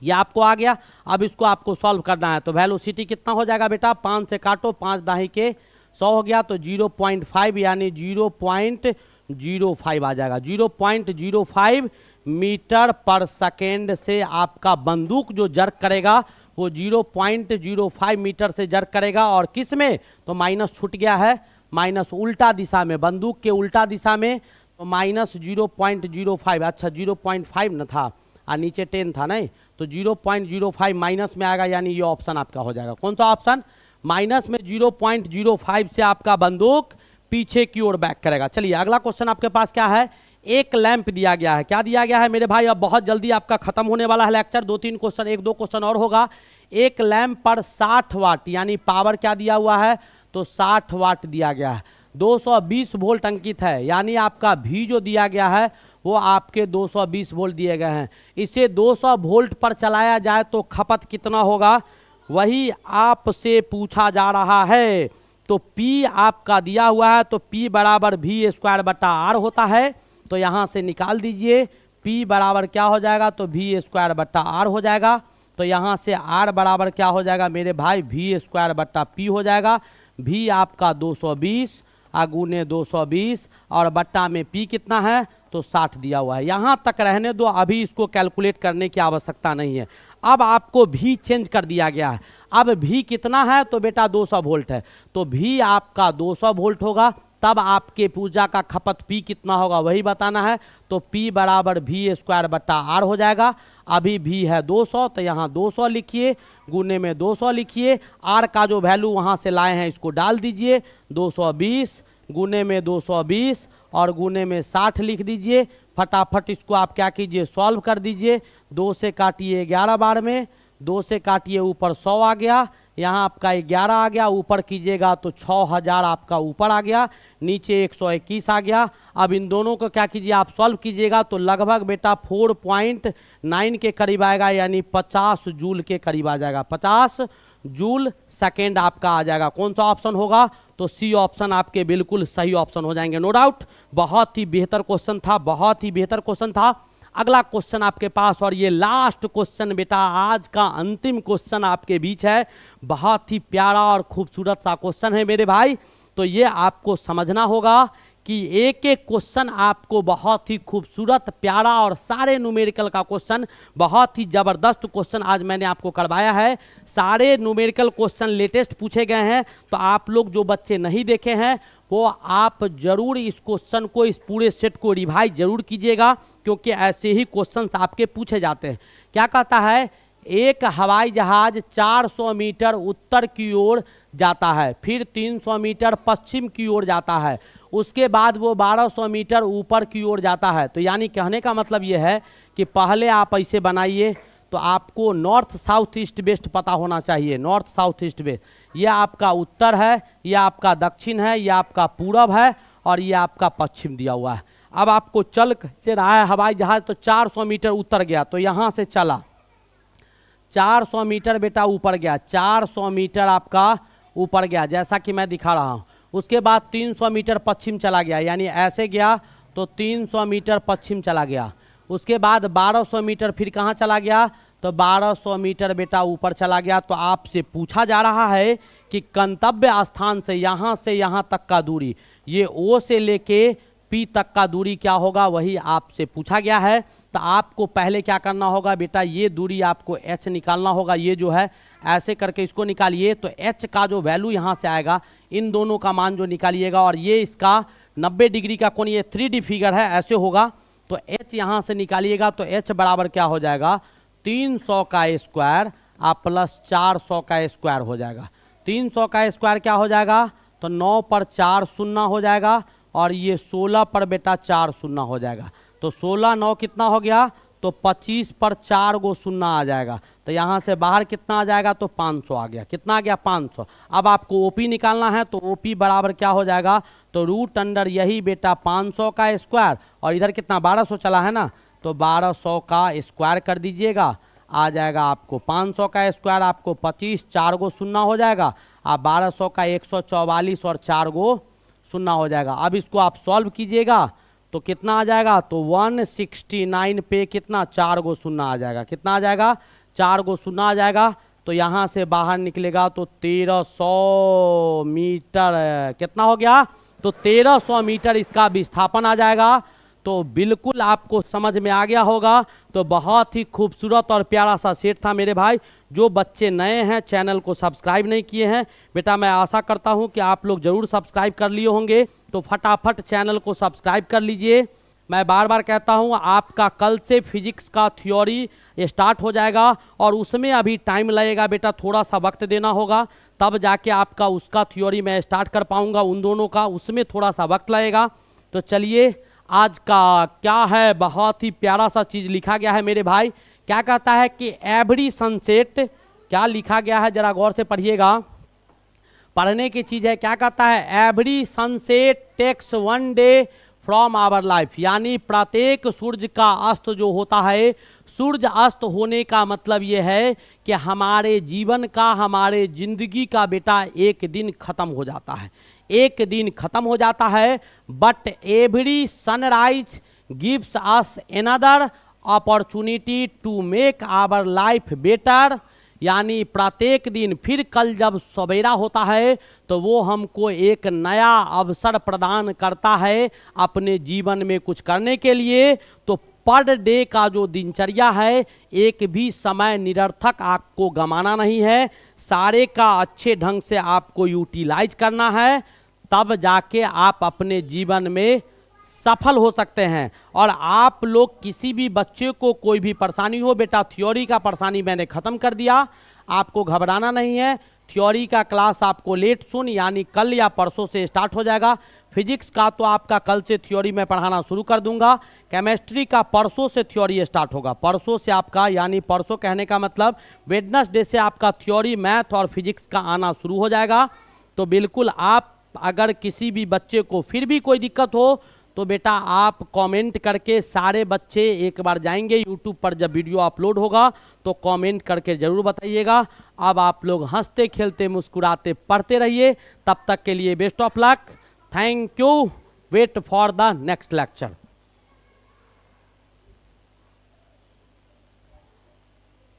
ये आपको आ गया। अब इसको आपको सॉल्व करना है, तो वेलोसिटी कितना हो जाएगा बेटा, 5 से काटो, 5 दाही के 100 हो गया, तो 0.5 यानी 0.05 आ जाएगा, 0.05 मीटर पर सेकेंड से आपका बंदूक जो जर्क करेगा वो 0.05 मीटर से जर्क करेगा। और किस में, तो माइनस छूट गया है, माइनस उल्टा दिशा में, बंदूक के उल्टा दिशा में, तो -0.05, अच्छा 0.5 न था और नीचे 10 था नहीं, तो 0.05 माइनस में आएगा, यानी ये ऑप्शन आपका हो जाएगा। कौन सा ऑप्शन, माइनस में 0.05 से आपका बंदूक पीछे की ओर बैक करेगा। चलिए अगला क्वेश्चन आपके पास क्या है, एक लैंप दिया गया है, क्या दिया गया है मेरे भाई, अब बहुत जल्दी आपका खत्म होने वाला है लेक्चर, 2-3 क्वेश्चन, 1-2 क्वेश्चन और होगा। एक लैंप पर 60 वाट यानी पावर क्या दिया हुआ है, तो 60 वाट दिया गया है, 220 वोल्ट अंकित है, यानी आपका भी जो दिया गया है वो आपके 220 वोल्ट दिए गए हैं। इसे 200 वोल्ट पर चलाया जाए तो खपत कितना होगा, वही आपसे पूछा जा रहा है। तो P आपका दिया हुआ है, तो P बराबर V²/R होता है, तो यहाँ से निकाल दीजिए, P बराबर क्या हो जाएगा, तो V²/R हो जाएगा। तो यहाँ से R बराबर क्या हो जाएगा मेरे भाई, V²/P हो जाएगा। V आपका 220 गुने 220 और बट्टा में P कितना है, तो 60 दिया हुआ है। यहाँ तक रहने दो, अभी इसको कैलकुलेट करने की आवश्यकता नहीं है। अब आपको भी चेंज कर दिया गया है। अब भी कितना है तो बेटा 200 वोल्ट है, तो भी आपका 200 वोल्ट होगा। तब आपके पूजा का खपत P कितना होगा वही बताना है। तो P बराबर V² हो जाएगा। अभी भी है 200, तो यहाँ 200 लिखिए, गुने में 200 लिखिए। R का जो वैल्यू वहाँ से लाए हैं इसको डाल दीजिए, 220 गुने में 220 और गुने में 60 लिख दीजिए। फटाफट इसको आप क्या कीजिए, सॉल्व कर दीजिए। 2 से काटिए 11 बार में, 2 से काटिए ऊपर 100 आ गया, यहाँ आपका 11 आ गया, ऊपर कीजिएगा तो 6000 आपका ऊपर आ गया, नीचे 121 आ गया। अब इन दोनों को क्या कीजिए, आप सॉल्व कीजिएगा तो लगभग बेटा 4.9 के करीब आएगा, यानी 50 जूल के करीब आ जाएगा। 50 जूल सेकेंड आपका आ जाएगा। कौन सा ऑप्शन होगा, तो सी ऑप्शन आपके बिल्कुल सही ऑप्शन हो जाएंगे, नो डाउट। बहुत ही बेहतर क्वेश्चन था, बहुत ही बेहतर क्वेश्चन था। अगला क्वेश्चन आपके पास, और ये लास्ट क्वेश्चन बेटा, आज का अंतिम क्वेश्चन आपके बीच है। बहुत ही प्यारा और खूबसूरत सा क्वेश्चन है मेरे भाई। तो ये आपको समझना होगा कि एक एक क्वेश्चन आपको बहुत ही खूबसूरत, प्यारा और सारे न्यूमेरिकल का क्वेश्चन, बहुत ही ज़बरदस्त क्वेश्चन आज मैंने आपको करवाया है। सारे न्यूमेरिकल क्वेश्चन लेटेस्ट पूछे गए हैं। तो आप लोग जो बच्चे नहीं देखे हैं वो आप जरूर इस क्वेश्चन को, इस पूरे सेट को रिवाइज जरूर कीजिएगा, क्योंकि ऐसे ही क्वेश्चंस आपके पूछे जाते हैं। क्या कहता है, एक हवाई जहाज 400 मीटर उत्तर की ओर जाता है, फिर 300 मीटर पश्चिम की ओर जाता है, उसके बाद वो 1200 मीटर ऊपर की ओर जाता है। तो यानी कहने का मतलब ये है कि पहले आप ऐसे बनाइए, तो आपको नॉर्थ साउथ ईस्ट वेस्ट पता होना चाहिए। नॉर्थ साउथ ईस्ट वेस्ट, ये आपका उत्तर है, ये आपका दक्षिण है, ये आपका पूरब है और ये आपका पश्चिम दिया हुआ है। अब आपको चल से रहा है हवाई जहाज, तो 400 मीटर उत्तर गया, तो यहाँ से चला 400 मीटर बेटा ऊपर गया, 400 मीटर आपका ऊपर गया जैसा कि मैं दिखा रहा हूँ। उसके बाद 300 मीटर पश्चिम चला गया, यानी ऐसे गया तो 300 मीटर पश्चिम चला गया। उसके बाद 1200 मीटर फिर कहाँ चला गया, तो 1200 मीटर बेटा ऊपर चला गया। तो आपसे पूछा जा रहा है कि गंतव्य स्थान से यहाँ तक का दूरी, ये O से लेके P तक का दूरी क्या होगा, वही आपसे पूछा गया है। तो आपको पहले क्या करना होगा बेटा, ये दूरी आपको H निकालना होगा। ये जो है ऐसे करके इसको निकालिए, तो H का जो वैल्यू यहाँ से आएगा, इन दोनों का मान जो निकालिएगा, और ये इसका 90 डिग्री का कोण, ये 3D फिगर है, ऐसे होगा। तो H यहाँ से निकालिएगा तो H बराबर क्या हो जाएगा, 300 का स्क्वायर आप प्लस 400 का स्क्वायर हो जाएगा। 300 का स्क्वायर क्या हो जाएगा, तो 9 पर 4 शून्य हो जाएगा, और ये 16 पर बेटा 4 शून्य हो जाएगा। तो 16 9 कितना हो गया, तो 25 पर 4 गो शून्य आ जाएगा। तो यहाँ से बाहर कितना आ जाएगा, तो 500 आ गया। कितना आ गया, 500। अब आपको ओपी निकालना है, तो ओपी बराबर क्या हो जाएगा, तो रूट अंडर यही बेटा 500 का स्क्वायर, और इधर कितना 1200 चला है ना, तो 1200 का स्क्वायर कर दीजिएगा, आ जाएगा आपको 500 का स्क्वायर, आपको 25 4 गो शून्य हो जाएगा, आप 1200 का 144 और 4 गो शून्य हो जाएगा। अब इसको आप सॉल्व कीजिएगा तो कितना आ जाएगा, तो 169 पे कितना 4 गो शून्य आ जाएगा। कितना आ जाएगा, 4 गो शून्य आ जाएगा। तो यहाँ से बाहर निकलेगा तो 1300 मीटर कितना हो गया, तो 1300 मीटर इसका विस्थापन आ जाएगा। तो बिल्कुल आपको समझ में आ गया होगा। तो बहुत ही खूबसूरत और प्यारा सा सेट था मेरे भाई। जो बच्चे नए हैं, चैनल को सब्सक्राइब नहीं किए हैं बेटा, मैं आशा करता हूं कि आप लोग जरूर सब्सक्राइब कर लिए होंगे। तो फटाफट चैनल को सब्सक्राइब कर लीजिए। मैं बार बार कहता हूं, आपका कल से फिजिक्स का थ्योरी स्टार्ट हो जाएगा, और उसमें अभी टाइम लगेगा बेटा, थोड़ा सा वक्त देना होगा, तब जाके आपका उसका थ्योरी मैं स्टार्ट कर पाऊंगा। उन दोनों का उसमें थोड़ा सा वक्त लगेगा। तो चलिए, आज का क्या है, बहुत ही प्यारा सा चीज़ लिखा गया है मेरे भाई। क्या कहता है कि एवरी सनसेट, क्या लिखा गया है जरा गौर से पढ़िएगा, पढ़ने की चीज़ है। क्या कहता है, every sunset takes 1 day from our life, यानी प्रत्येक सूर्य का अस्त जो होता है, सूर्य अस्त होने का मतलब ये है कि हमारे जीवन का, हमारे जिंदगी का बेटा एक दिन खत्म हो जाता है, एक दिन खत्म हो जाता है। But every sunrise gives us another opportunity to make our life better, यानी प्रत्येक दिन फिर कल जब सवेरा होता है तो वो हमको एक नया अवसर प्रदान करता है अपने जीवन में कुछ करने के लिए। तो पर डे का जो दिनचर्या है, एक भी समय निरर्थक आपको गंवाना नहीं है, सारे का अच्छे ढंग से आपको यूटिलाइज करना है, तब जाके आप अपने जीवन में सफल हो सकते हैं। और आप लोग किसी भी बच्चे को कोई भी परेशानी हो, बेटा थ्योरी का परेशानी मैंने ख़त्म कर दिया, आपको घबराना नहीं है। थ्योरी का क्लास आपको लेट सुन यानी कल या परसों से स्टार्ट हो जाएगा। फिजिक्स का तो आपका कल से थ्योरी मैं पढ़ाना शुरू कर दूंगा। केमिस्ट्री का परसों से थ्योरी स्टार्ट होगा। परसों से आपका, यानी परसों कहने का मतलब वेडनेसडे से आपका थ्योरी, मैथ और फिजिक्स का आना शुरू हो जाएगा। तो बिल्कुल आप अगर किसी भी बच्चे को फिर भी कोई दिक्कत हो तो बेटा आप कमेंट करके, सारे बच्चे एक बार जाएंगे यूट्यूब पर, जब वीडियो अपलोड होगा तो कमेंट करके ज़रूर बताइएगा। अब आप लोग हंसते खेलते मुस्कुराते पढ़ते रहिए। तब तक के लिए best of luck, thank you, wait for the next lecture.